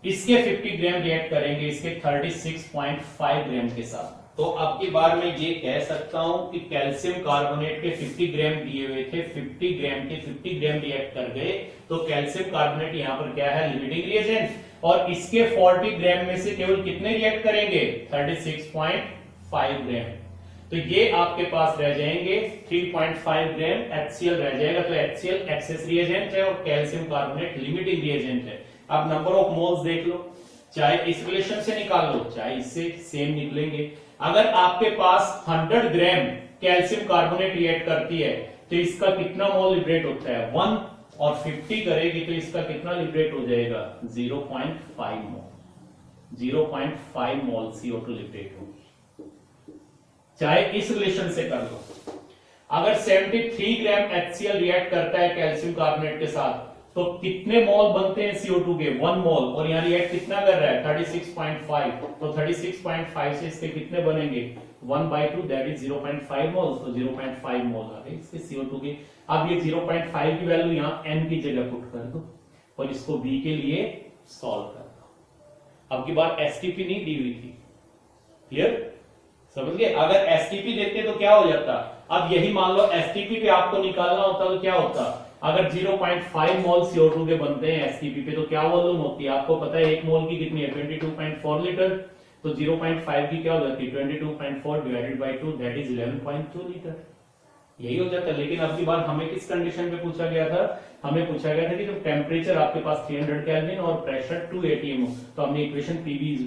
Speaker 1: इसके 50 ग्राम रिएक्ट करेंगे इसके 36.5 ग्राम के साथ। तो अब की बार मैं ये कह सकता हूं कि कैल्शियम कार्बोनेट के 50 ग्राम दिए हुए थे, 50 ग्राम के 50 ग्राम रिएक्ट कर गए, तो कैल्शियम कार्बोनेट यहां पर क्या है, लिमिटिंग रिएजेंट, और इसके 40 ग्राम में से केवल कितने रिएक्ट करेंगे, 36.5 ग्राम। तो ये आपके पास रह जाएंगे 3.5 ग्राम HCl रह जाएगा। तो HCl एक्सेस रिएजेंट है और कैल्शियम कार्बोनेट लिमिटिंग रिएजेंट है। अब नंबर ऑफ मोल्स देख लो, चाहे इस रिलेशन से निकाल लो चाहे इससे, सेम निकलेंगे। अगर आपके पास 100 ग्राम कैल्शियम कार्बोनेट रिएक्ट करती है तो इसका कितना मोल लिबरेट होता है, 1, और 50 करेगी तो इसका कितना लिबरेट हो जाएगा, 0.5 मोल, 0.5 मोल CO2 लिबरेट होगी। चाहे इस रिलेशन से कर लो। अगर 73 ग्राम HCl रिएक्ट करता है कैल्शियम कार्बोनेट के साथ तो कितने मोल बनते हैं CO2 के, 1 मोल, और यहाँ रिएक्ट कितना कर रहा है, 36.5, तो 36.5 से इसके कितने बनेंगे, 1/2, दैट इज 0.5 मोल, तो 0.5 मोल आ गए इसके CO2 के। अब ये 0.5 की वैल्यू यहाँ N की जगह पुट कर दो और इसको V के लिए सॉल्व कर दो। अब की बार STP नहीं दी हुई थी, क्लियर, समझ गए। अगर STP देते तो क्या हो जाता, अब यही मान लो STP पे आपको निकालना होता तो क्या होता, अगर 0.5 मोल CO2 के बनते हैं STP पे तो क्या वॉल्यूम होती है, आपको पता है एक मोल की कितनी है, 22.4 लीटर, तो 0.5 की क्या हो जाती है, 22.4 divided by 2, that is 11.2 litre, यही हो जाता है। लेकिन अब की बार हमें किस कंडीशन में पूछा गया था, हमें पूछा गया था कि जब टेम्परेचर आपके पास 300 केल्विन और प्रेशर 2 atm हो, तो हमने इक्वेशन PV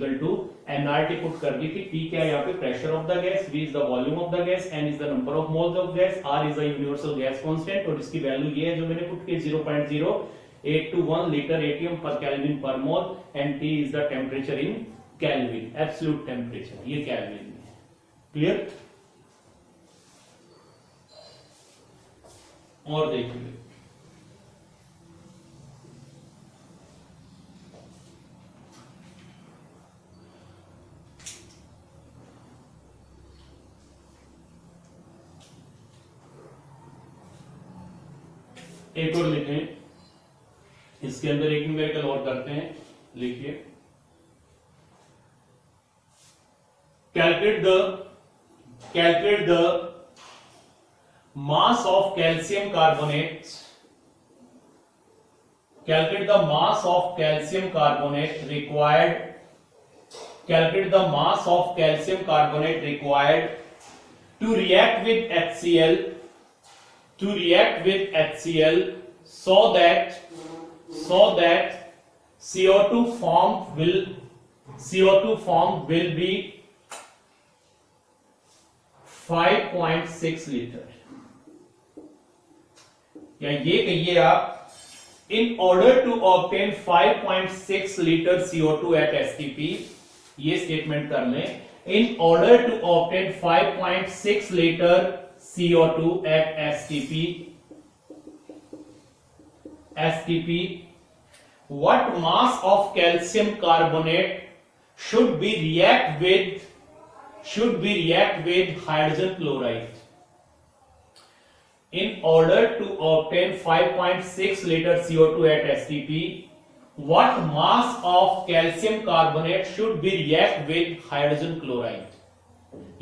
Speaker 1: nRT पुट कर दी थी। P क्या है यहाँ पे, pressure of the gas, V is the volume of the gas, N is the number of moles of gas, R is the universal gas constant, और इसकी वैल्यू ये है जो मैंने पुट की 0.0821 लीटर atm पर केल्विन पर mole, and T is the temperature in kelvin, absolute temperature, ये केल्विन में, क्लियर। और देखिए एक और लिखें, इसके अंदर एक न्यूमेरिकल और करते हैं, लिखिए, calculate the mass of calcium carbonate, calculate the mass of calcium carbonate required, calculate the mass of calcium carbonate required to react with HCl, to react with HCl so that CO2 formed will be 5.6 litre, या ये कहिए आप, in order to obtain 5.6 litre CO2 at STP, ये statement कर लें, in order to obtain 5.6 litre CO2 at STP, what mass of calcium carbonate should be react with hydrogen chloride? In order to obtain 5.6 liter CO2 at STP, what mass of calcium carbonate should be react with hydrogen chloride?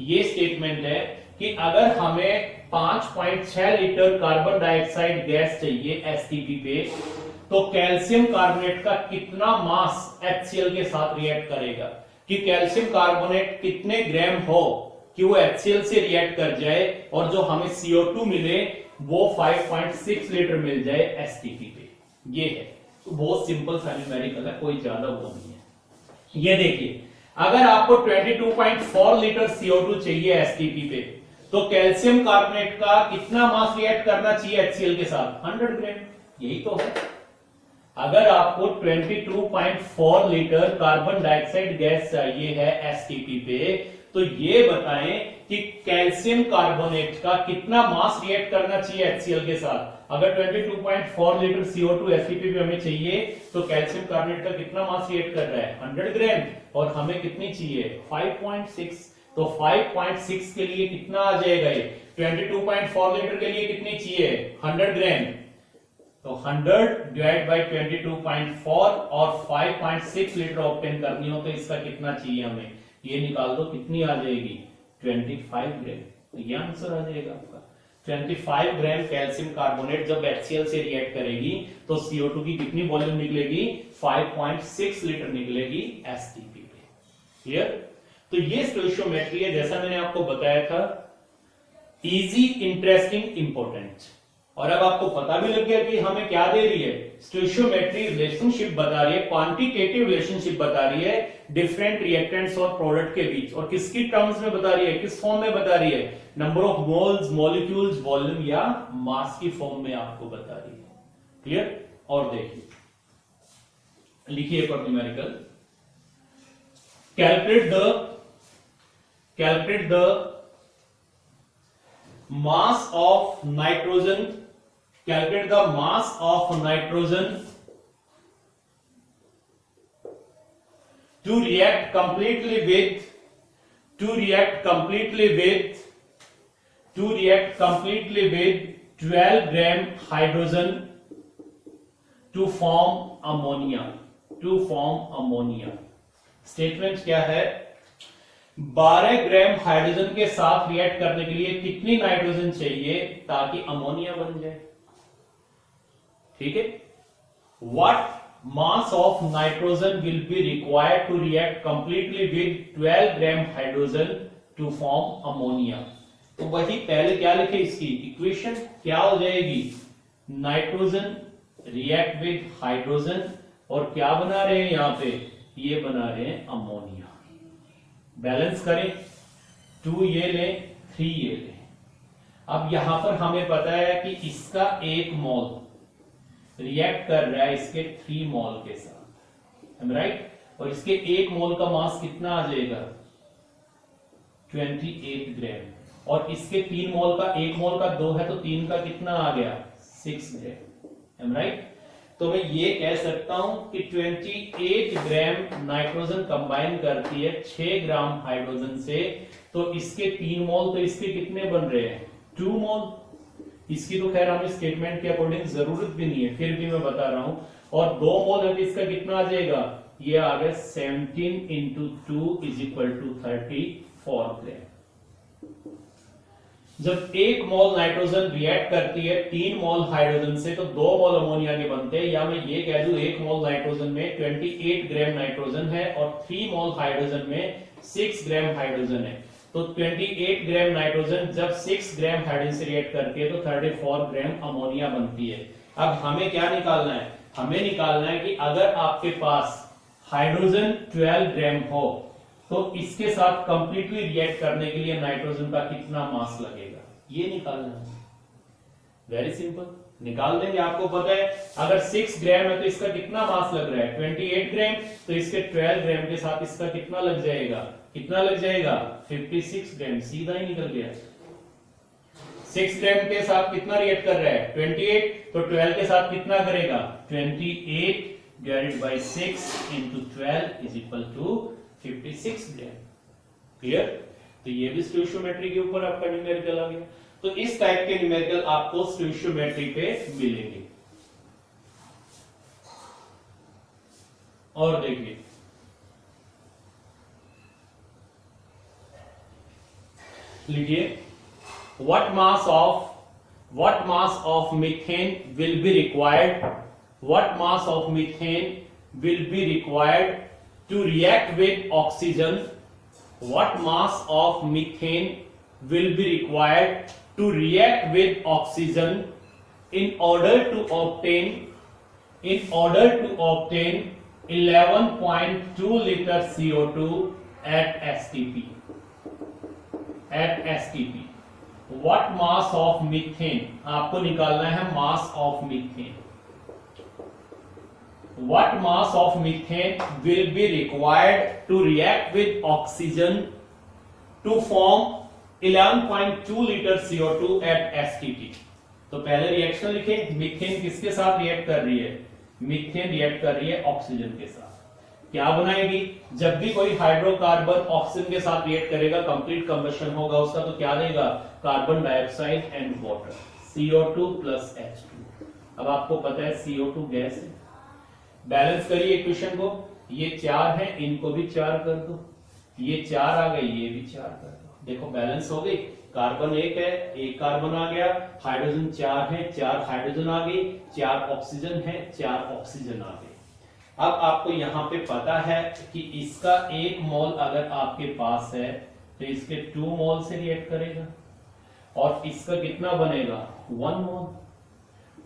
Speaker 1: ये statement है कि अगर हमें 5.6 litre carbon dioxide gas चाहिए STP पे, तो calcium carbonate का कितना मास HCl के साथ रिएक्ट करेगा, कि कैल्शियम कार्बोनेट कितने ग्राम हो कि वो HCl से रिएक्ट कर जाए और जो हमें CO2 मिले वो 5.6 लीटर मिल जाए STP पे। ये है, तो बहुत सिंपल सा न्यूमेरिकल है, कोई ज्यादा वो नहीं है। ये देखिए, अगर आपको 22.4 लीटर CO2 चाहिए STP पे, तो कैल्शियम कार्बोनेट का कितना मास रिएक्ट करना चाहिए HCl के साथ, 100 ग्राम, यही तो है। अगर आपको 22.4 लीटर कार्बन डाइऑक्साइड गैस चाहिए है एसटीपी पे, तो ये बताएं कि कैल्शियम कार्बोनेट का कितना मास रिएक्ट करना चाहिए HCl के साथ। अगर 22.4 लीटर CO2 एसटीपी पे हमें चाहिए, तो कैल्शियम कार्बोनेट का कितना मास रिएक्ट कर रहा है 100 ग्राम, और हमें कितनी चाहिए 5.6। तो 5.6 के लिए कितना आ जाएगा ये, 22.4 लीटर के लिए कितनी चाहिए 100 ग्राम, तो 100 डिवाइड बाई 22.4 और 5.6 लीटर ऑब्टेन करनी हो तो इसका कितना चाहिए हमें, ये निकाल दो कितनी आ जाएगी 25 ग्राम। तो ये आंसर आ जाएगा आपका 25 ग्राम कैल्शियम कार्बोनेट जब HCl से रिएक्ट करेगी तो CO2 की कितनी वॉल्यूम निकलेगी 5.6 लीटर निकलेगी एसटीपी पे। क्लियर? तो ये स्टोइशियोमेट्री है, जैसा मैंने आपको बताया था, इजी, इंटरेस्टिंग, इंपॉर्टेंट। और अब आपको पता भी लग गया कि हमें क्या दे रही है, स्टोइशियोमेट्री रिलेशनशिप बता रही है, क्वांटिटेटिव रिलेशनशिप बता रही है डिफरेंट रिएक्टेंट्स और प्रोडक्ट के बीच, और किसकी टर्म्स में बता रही है, किस फॉर्म में बता रही है, number of moles, molecules, volume या मास की फॉर्म में आपको बता रही है। क्लियर? और देखिए, लिखिए एक और numerical, calculate the mass of nitrogen, calculate the mass of nitrogen to react completely with 12 gram hydrogen to form ammonia। Statement क्या है, 12 ग्राम हाइड्रोजन के साथ रिएक्ट करने के लिए कितनी नाइट्रोजन चाहिए ताकि अमोनिया बन जाए। ठीक है, what mass of nitrogen will be required to react completely with 12 gram hydrogen to form ammonia. तो वही पहले क्या लिखे, इसकी इक्वेशन क्या हो जाएगी, नाइट्रोजन रिएक्ट विद हाइड्रोजन, और क्या बना रहे हैं यहां पे, ये बना रहे हैं अमोनिया। बैलेंस करें, 2 ये लें, 3 ये लें। अब यहां पर हमें पता है कि इसका 1 मोल रिएक्ट कर रहा है इसके 3 मोल के साथ, राइट, और इसके 1 मोल का मास कितना आ जाएगा 28 ग्राम, और इसके 3 मोल का, 1 मोल का 2 है तो 3 का कितना आ गया 6 ग्राम, राइट। तो मैं ये कह सकता हूं कि 28 ग्राम नाइट्रोजन कंबाइन करती है 6 ग्राम हाइड्रोजन से, तो इसके 3 मोल, तो इसके कितने बन रहे हैं 2 मोल। इसकी तो खैर हमें स्टेटमेंट के अकॉर्डिंग जरूरत भी नहीं है, फिर भी मैं बता रहा हूं, और 2 मोल है तो इसका कितना आ जाएगा, ये आ गया 17 इंटू 2 इज इक्वल टू 34 ग्राम। जब 1 मोल नाइट्रोजन रिएक्ट करती है 3 मोल हाइड्रोजन से, तो 2 मोल अमोनिया के बनते हैं, या मैं ये कह दूं 1 मोल नाइट्रोजन में 28 ग्राम नाइट्रोजन है और 3 मोल हाइड्रोजन में 6 ग्राम हाइड्रोजन है। तो 28 ग्राम नाइट्रोजन जब 6 ग्राम हाइड्रोजन से रिएक्ट करती है तो 34 ग्राम अमोनिया बनती है। अब हमें क्या निकालना है, हमें निकालना है कि अगर आपके पास हाइड्रोजन 12 ग्राम हो तो इसके साथ कंप्लीटली रिएक्ट करने के लिए नाइट्रोजन का कितना मास लगेगा, ये निकालना है। वेरी सिंपल, निकाल देंगे। आपको पता है अगर 6 ग्राम है तो इसका कितना मास लग रहा है 28 ग्राम, तो इसके 12 ग्राम के साथ इसका कितना लग जाएगा, कितना लग जाएगा 56 ग्राम, सीधा ही निकल गया। 6 ग्राम के साथ कितना रिएक्ट कर रहा है 28, तो 12 के साथ कितना करेगा 28 divided by 6 into 12 is equal to 56 gram. Clear? तो ये भी स्टोइशियोमेट्री के ऊपर आपका न्यूमेरिकल आ गया। तो इस टाइप के न्यूमेरिकल आपको स्टोइशियोमेट्री पे मिलेंगे। और देखिए, लिखिए, what mass of methane will be required, what mass of methane will be required to react with oxygen, what mass of methane will be required to react with oxygen in order to obtain 11.2 liter CO2 at STP, what mass of methane, आपको निकालना है mass of methane। what mass of methane will be required to react with oxygen to form 11.2 litre CO2 at STP। तो पहले reaction लिखे, methane किसके साथ react कर रही है? मीथेन रिएक्ट कर रही है ऑक्सीजन के साथ। क्या बनाएगी? जब भी कोई हाइड्रोकार्बन ऑक्सीजन के साथ रिएक्ट करेगा, कंप्लीट कंबशन होगा उसका, तो क्या देगा? Carbon dioxide and water, CO2 plus H2। अब आपको पता है CO2 गैस है। बैलेंस करिए इक्वेशन को, ये 4 है, इनको भी 4 कर दो, ये 4 आ गए, ये भी 4 कर दो। देखो बैलेंस हो गई। कार्बन 1 है, 1 कार्बन आ गया, हाइड्रोजन 4 है, 4 हाइड्रोजन आ गई, 4 ऑक्सीजन है, 4 ऑक्सीजन आ गई। अब आपको यहाँ पे पता है कि इसका 1 मोल अगर आपके पास है तो इसके 2 मोल से रिएक्ट करेगा, और इसका कितना बनेगा? 1 मोल।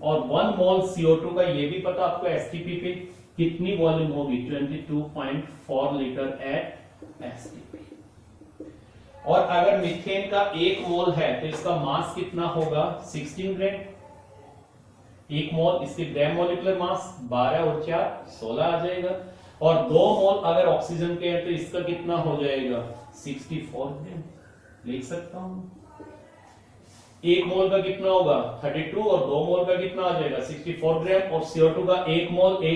Speaker 1: और 1 मोल CO2 का ये भी पता आपको, एसटीपी पे कितनी वॉल्यूम होगी? 22.4 लीटर एट एसटीपी। और अगर मीथेन का 1 मोल है तो इसका मास कितना होगा? 16 ग्राम। 1 मोल, इसके ग्राम मॉलिक्यूलर मास 12 और 4 16 आ जाएगा। और 2 मोल अगर ऑक्सीजन के है तो इसका कितना हो जाएगा? 64 ग्राम। लिख सकता हूं 1 मोल का कितना होगा? 32, और 2 मोल का कितना आ जाएगा? 64 ग्राम। और CO2 का 1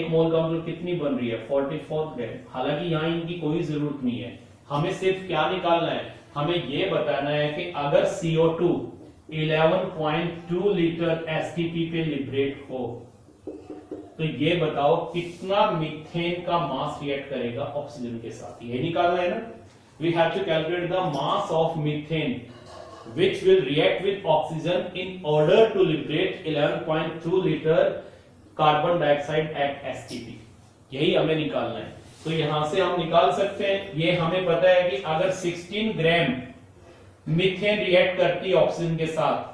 Speaker 1: मोल का मतलब कितनी बन रही है? 44 ग्राम। हालांकि यहाँ इनकी कोई जरूरत नहीं है, हमें सिर्फ क्या निकालना है? हमें ये बताना है कि अगर CO2 11.2 लीटर एसटीपी पे लिबरेट हो तो ये बताओ कितना मीथेन का मास रिएक्ट करेगा ऑक्सीजन के साथ। ये निकालना है ना। We have to calculate the mass of methane which will react with oxygen in order to liberate 11.2 liter carbon dioxide at STP। यही हमें निकालना है। तो यहां से हम निकाल सकते हैं, ये हमें पता है कि अगर 16 ग्राम मीथेन रिएक्ट करती है ऑक्सीजन के साथ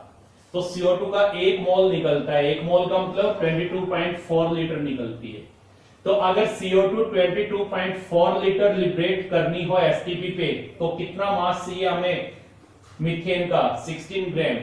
Speaker 1: तो CO2 का 1 मोल निकलता है। 1 मोल का मतलब 22.4 लीटर निकलती है। तो अगर CO2 22.4 लीटर लिबरेट करनी हो STP पे तो कितना मास चाहिए हमें मीथेन का? 16 ग्राम।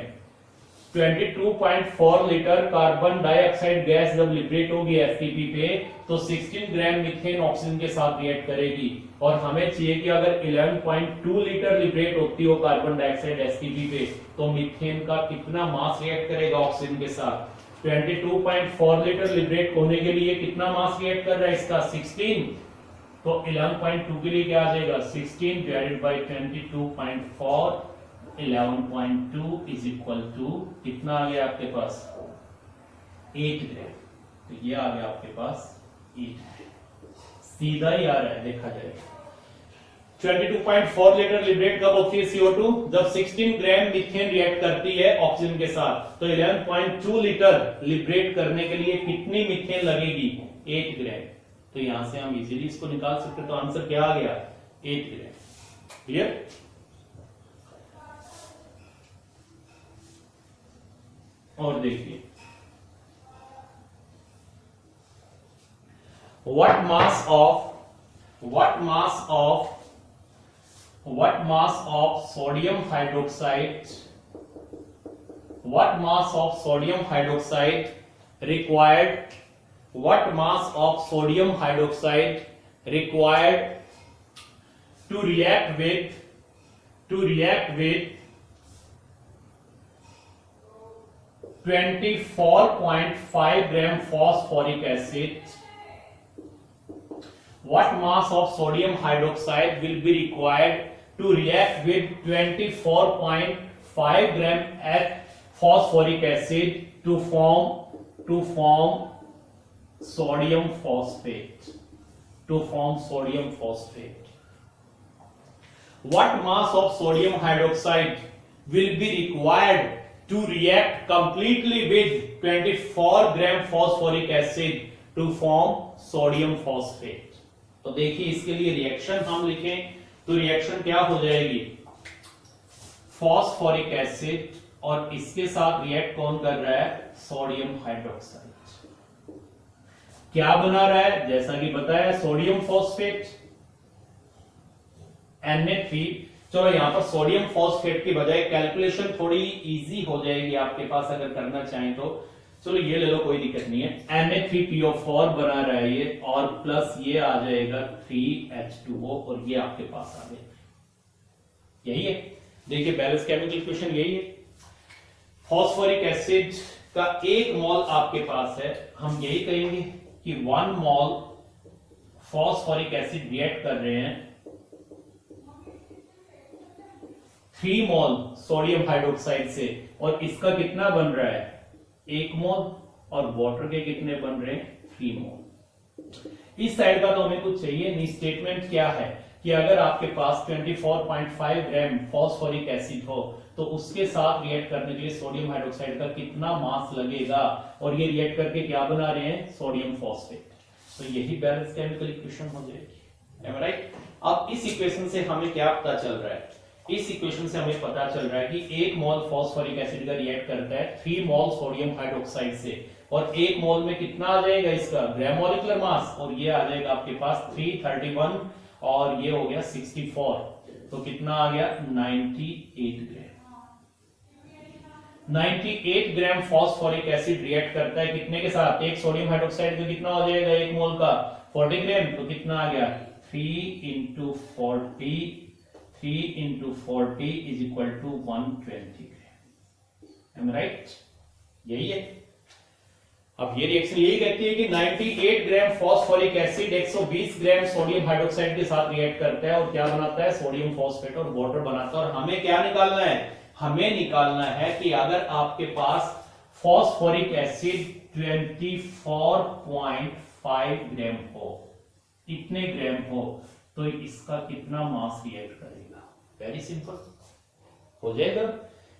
Speaker 1: 22.4 लीटर कार्बन डाइऑक्साइड गैस जब लिबरेट होगी एसटीपी पे तो 16 ग्राम मीथेन ऑक्सीजन के साथ रिएक्ट करेगी। और हमें चाहिए कि अगर 11.2 लीटर लिबरेट होती हो कार्बन डाइऑक्साइड एसटीपी पे तो मीथेन का कितना मास रिएक्ट करेगा ऑक्सीजन के साथ? 22.4 लीटर लिबरेट होने के लिए कितना मास रिएक्ट कर रहा है इसका? 16। तो 11.2 के लिए क्या आ जाएगा? 16 divided by 22.4, 11.2 is equal to कितना आ गया आपके पास? 8 ग्राम। तो ये आ गया आपके पास 8 ग्राम। सीधा ही आ रहा है, देखा जाए 22.4 लीटर लिबरेट कब होती है CO2? जब 16 ग्राम मीथेन रिएक्ट करती है ऑक्सीजन के साथ। तो 11.2 लीटर लिबरेट करने के लिए कितनी मीथेन लगेगी? 8 ग्राम। तो यहां से हम इजीली इसको निकाल सकते हैं। तो आंसर क्या आ गया? 8 ग्राम। क्लियर? और देखिए what mass of sodium hydroxide required to react with 24.5 gram phosphoric acid? What mass of sodium hydroxide will be required to react with 24.5 gram phosphoric acid to form sodium phosphate? What mass of sodium hydroxide will be required to react completely with 24 gram phosphoric acid to form sodium phosphate? तो देखिए इसके लिए reaction हम लिखें तो reaction क्या हो जाएगी? फॉस्फोरिक एसिड और इसके साथ रिएक्ट कौन कर रहा है? Sodium hydroxide. क्या बना रहा है? जैसा कि बताया सोडियम फॉस्फेट Na3। चलो यहां पर सोडियम फॉस्फेट की बजाय कैलकुलेशन थोड़ी इजी हो जाएगी आपके पास अगर करना चाहें तो। चलो ये ले लो, कोई दिक्कत नहीं है। Na3PO4 बना रहा है ये, और प्लस ये आ जाएगा 3H2O, और ये आपके पास आ जाएगा। यही है, देखिए बैलेंस केमिकल इक्वेशन यही है। फॉस्फोरिक एसिड का 1 मोल आपके पास है, हम यही कहेंगे कि 1 मोल फॉस्फोरिक एसिड रिएक्ट कर रहे हैं 3 मोल सोडियम हाइड्रोक्साइड से, और इसका कितना बन रहा है 1 मोल, और वाटर के कितने बन रहे हैं 3 मोल। इस साइड का तो हमें कुछ चाहिए नहीं। स्टेटमेंट क्या है कि अगर आपके पास 24.5 ग्राम फॉस्फोरिक एसिड हो तो उसके साथ रिएक्ट करने के लिए सोडियम हाइड्रोक्साइड का कितना मास लगेगा, और ये रिएक्ट करके क्या बना रहे हैं सोडियम फॉस्फेट। तो यही बैलेंस केमिकल इक्वेशन हो जाएगी। Am right. अब इस इक्वेशन से हमें क्या पता चल रहा है, इस इक्वेशन से हमें पता चल रहा है कि 1 मोल फॉस्फोरिक एसिड का रिएक्ट करता है 3 मोल सोडियम हाइड्रोक्साइड से, और 1 मोल में कितना आ जाएगा इसका ग्राम मॉलिक्यूलर मास, और ये आ जाएगा आपके पास 331, और ये हो गया 64, तो कितना आ गया 98 ग्राम। 98 ग्राम फॉस्फोरिक एसिड रिएक्ट करता है कितने के साथ, एक सोडियम हाइड्रोक्साइड का कितना हो जाएगा 1 मोल का 40 ग्राम, तो कितना आ गया 3 into 40 is equal to 120 gram. Right, यही है। अब ये रिएक्शन यही कहती है कि 98 gram phosphoric acid 120 gram sodium hydroxide के साथ रिएक्ट करता है और क्या बनाता है सोडियम फॉस्फेट और वाटर बनाता है। और हमें क्या निकालना है, हमें निकालना है कि अगर आपके पास फॉस्फोरिक एसिड 24.5 ग्राम हो, इतने ग्राम हो, तो इसका कितना मास रिएक्ट करेगा। वेरी सिंपल हो जाएगा।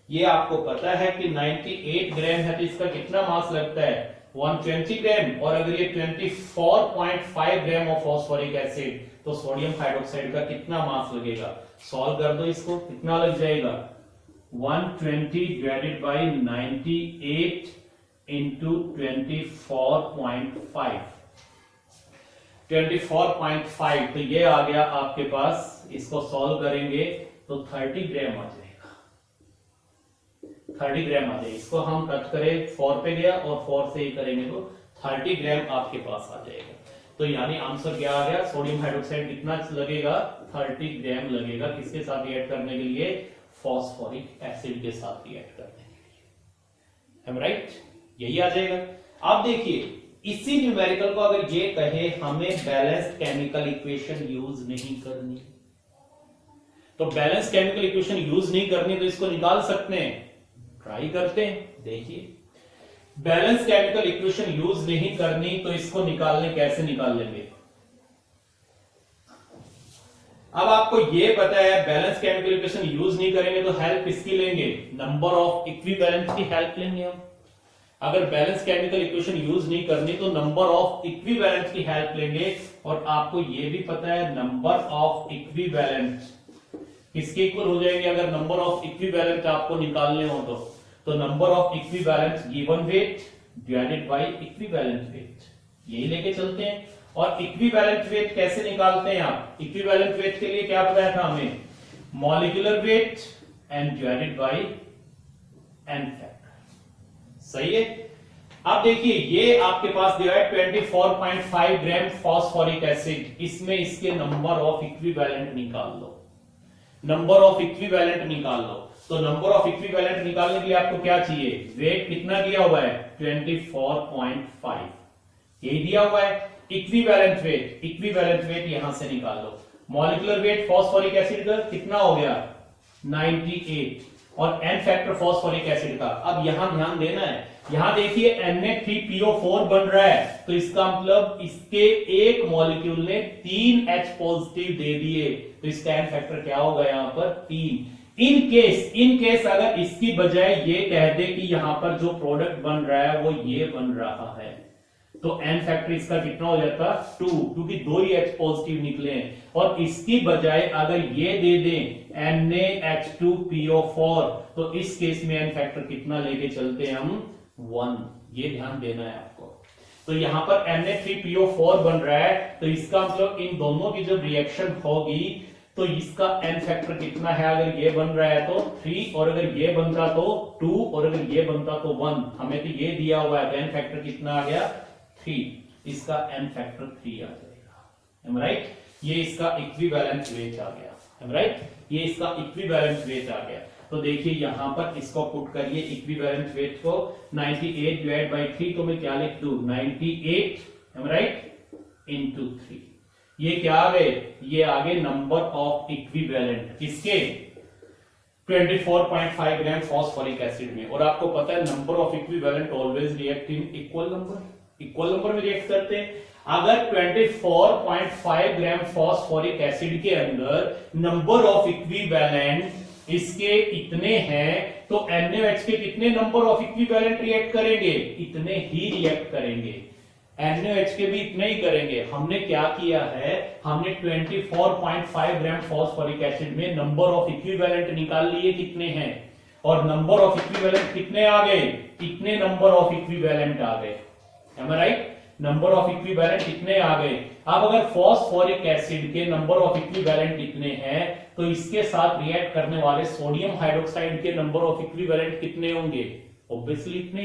Speaker 1: ये आपको पता है कि 98 ग्राम है तो इसका कितना मास लगता है 120 ग्राम, और अगर ये 24.5 ग्राम ऑफ फॉस्फोरिक एसिड तो सोडियम हाइड्रोक्साइड का कितना मास लगेगा। सॉल्व कर दो इसको, कितना लग जाएगा 120 डिवाइडेड बाई 98 इंटू 24.5, 24.5, तो ये आ गया आपके पास। इसको सॉल्व करेंगे तो 30 ग्राम आ जाएगा, 30 ग्राम आ जाएगा। इसको हम कट करें 4 पे गया और 4 से ही करेंगे तो 30 ग्राम आपके पास आ जाएगा। तो यानी आंसर क्या आ गया, सोडियम हाइड्रोक्साइड कितना लगेगा 30 ग्राम लगेगा। किसके साथ रिएक्ट करने के लिए, फॉस्फोरिक एसिड के साथ रिएक्ट करने के लिए। हम राइट, यही आ जाएगा। आप देखिए इसी न्यूमेरिकल को अगर ये कहे हमें बैलेंस्ड केमिकल इक्वेशन यूज नहीं करनी, तो बैलेंस केमिकल इक्वेशन यूज नहीं करनी तो इसको निकाल सकते हैं, ट्राई करते हैं। देखिए बैलेंस केमिकल इक्वेशन यूज नहीं करनी तो इसको निकालने कैसे निकाल लेंगे। अब आपको ये पता है बैलेंस केमिकल इक्वेशन यूज नहीं करेंगे तो हेल्प किसकी लेंगे, नंबर ऑफ इक्विवेलेंट की हेल्प लेंगे हम। अगर बैलेंस केमिकल इक्वेशन यूज नहीं करनी तो नंबर ऑफ इक्विवेलेंट की हेल्प लेंगे। और आपको ये भी पता है नंबर ऑफ इक्विवेलेंट किसके इक्वल हो जाएंगे, अगर नंबर ऑफ इक्विवेलेंट आपको निकालने हो तो number of equivalent given weight divided by equivalent wait, यही लेके चलते हैं। और इक्विवेलेंट वेट कैसे निकालते हैं आप, इक्विवेलेंट वेट के लिए क्या बताया था हमें, molecular weight and divided by n factor. सही है। अब देखिए ये आपके पास दिया है 24.5 ग्राम फॉस्फोरिक एसिड, इसमें इसके नंबर ऑफ इक्विवेलेंट निकाल लो, नंबर ऑफ इक्विवेलेंट निकाल लो। तो नंबर ऑफ इक्विवेलेंट निकालने के लिए आपको क्या चाहिए, वेट कितना दिया हुआ है 24.5, यही दिया हुआ है। इक्विवेलेंट वेट यहां से निकाल लो। मॉलिक्यूलर वेट फॉस्फोरिक एसिड का कितना हो गया 98, और एन फैक्टर फॉस्फोरिक एसिड का। अब यहां ध्यान देना है, यहां देखिए Na3PO4 बन रहा है, तो इसका मतलब इसके एक मॉलिक्यूल ने 3 H पॉजिटिव दे दिए, तो इसका एन फैक्टर क्या होगा यहां पर 3। इन केस अगर इसकी बजाय ये कह दे कि यहां पर जो प्रोडक्ट बन रहा है वो ये बन रहा है, तो एन फैक्टर इसका कितना हो जाता 2, क्योंकि 2 ही H पॉजिटिव निकले हैं। और इसकी बजाय अगर ये दे दें NaH2PO4, तो इस केस में एन फैक्टर कितना लेके चलते हैं हम 1, ये ध्यान देना है आपको। तो यहां पर Na3PO4 बन रहा है, तो इसका मतलब इन दोनों की जब रिएक्शन होगी तो इसका n फैक्टर कितना है? अगर ये बन रहा है तो 3, और अगर ये बनता तो 2, और अगर ये बनता तो 1। हमें तो ये दिया हुआ है, तो n फैक्टर कितना आ गया? 3। इसका n फैक्टर 3 आ जाएगा, राइट। ये इसका इक्विवेलेंट वेट आ गया, राइट। ये इसका इक्विवेलेंट वेट आ गया। तो देखिए यहां पर इसको पुट करिए इक्विवेलेंट वेट को, 98 डिवाइड बाई 3, तो मैं क्या लिख दूं? 98, राइट, इंटू 3। ये क्या आ गए? ये आगे नंबर ऑफ इक्विवेलेंट किसके? 24.5 ग्राम फॉस्फोरिक एसिड में। और आपको पता है number of equivalent always react in equal number में रिएक्ट करते हैं। अगर 24.5 ग्राम फॉस्फोरिक एसिड के अंदर नंबर ऑफ इक्विवेलेंट इसके इतने हैं, तो NaOH के कितने नंबर ऑफ इक्विवेलेंट रिएक्ट करेंगे? इतने ही रिएक्ट करेंगे। NaOH के भी इतने ही करेंगे। हमने क्या किया है? हमने 24.5 ग्राम फॉस्फोरिक एसिड में नंबर ऑफ इक्विवेलेंट निकाल लिए कितने हैं, और नंबर ऑफ इक्विवेलेंट कितने आ गए? इतने नंबर ऑफ इक्विवेलेंट आ गए, राइट। नंबर ऑफ इक्विवेलेंट कितने आ गए? अब अगर फॉस्फोरिक एसिड के नंबर ऑफ इक्विवेलेंट कितने हैं, तो इसके साथ रिएक्ट करने वाले सोडियम हाइड्रोक्साइड के नंबर ऑफ इक्विवेलेंट कितने होंगे? ऑब्वियसली इतने,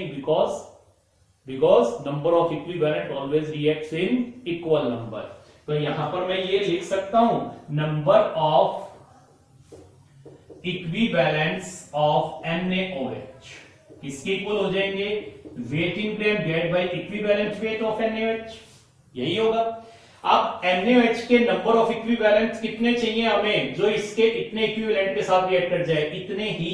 Speaker 1: because number of equivalent always reacts in equal number. तो यहां पर मैं ये लिख सकता हूं, number of equivalents of NaOH किसके इक्वल हो जाएंगे? Weight in gram divide by equivalent weight of NaOH, यही होगा। अब NaOH के नंबर ऑफ इक्विवेलेंट्स कितने चाहिए हमें, जो इसके इतने इक्विवेलेंट के साथ रिएक्ट कर जाए? इतने ही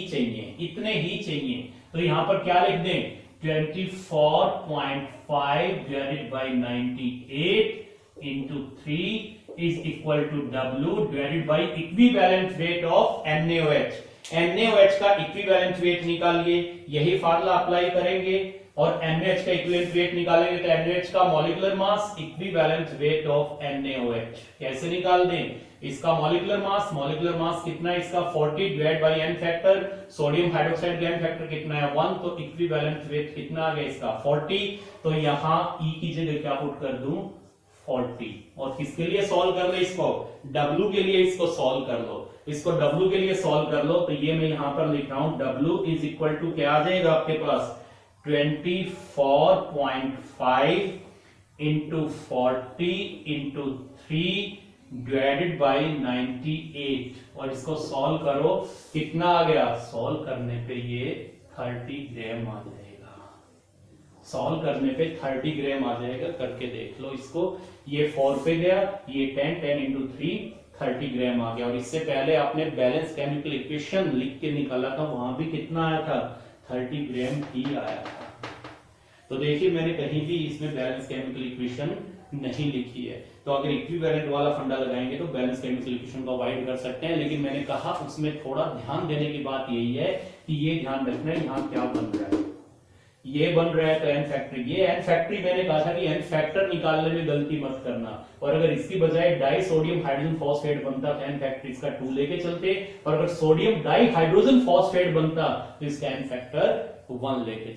Speaker 1: चाहिए। तो यहां पर क्या लिख दें? 24.5 divided by 98 into 3 is equal to W divided by equivalent weight of NaOH। NaOH का इक्विवेलेंट वेट निकालिए, यही फार्मूला अप्लाई करेंगे, और NaOH का इक्विवेलेंट वेट निकालेंगे तो NaOH का molecular mass equivalent weight of NaOH कैसे निकाल दें? इसका मॉलिक्यूलर मास कितना है? इसका 40 divide by n factor, sodium hydroxide का n फैक्टर कितना है? 1, तो इक्विवेलेंट वेट कितना आ गया इसका? 40। तो यहां E की जगह क्या पुट कर दूं? 40। और किसके लिए सॉल्व कर ले? इसको W के लिए इसको सॉल्व कर लो। इसको W के लिए सॉल्व कर लो, तो ये मैं यहां पर लिख रहा हूं, W इज इक्वल टू क्या आ जाएगा आपके पास? 24.5 इंटू 40 इंटू 3 डिवाइडेड बाई 98, और इसको सॉल्व करो, कितना आ गया? सॉल्व करने पे ये 30 ग्राम आ जाएगा। सॉल्व करने पे 30 ग्राम आ जाएगा, करके देख लो इसको। ये 4 पे गया, ये 10 इंटू 3 30 ग्राम आ गया। और इससे पहले आपने बैलेंस केमिकल इक्वेशन लिख के निकाला था, वहां भी कितना आया था? 30 ग्राम ही आया था। तो देखिए मैंने कहीं भी इसमें बैलेंस केमिकल इक्वेशन नहीं लिखी है। तो अगर इक्विवेलेंट वाला फंडा लगाएंगे तो बैलेंस केमिकल इक्वेशन को अवॉइड कर सकते हैं, लेकिन मैंने कहा उसमें थोड़ा ध्यान देने की बात यही है कि ये ध्यान रखना है यहां क्या बन रहा है। ये बन रहा है तो n फैक्टर, ये n फैक्टर मैंने कहा था कि n फैक्टर निकालने में गलती मत करना, और अगर इसकी बजाय डाई सोडियम हाइड्रोजन फॉस्फेट बनता तो n फैक्टर इसका 2 लेके चलते, और अगर सोडियम डाई हाइड्रोजन फॉस्फेट बनता तो इसका n फैक्टर 1 लेके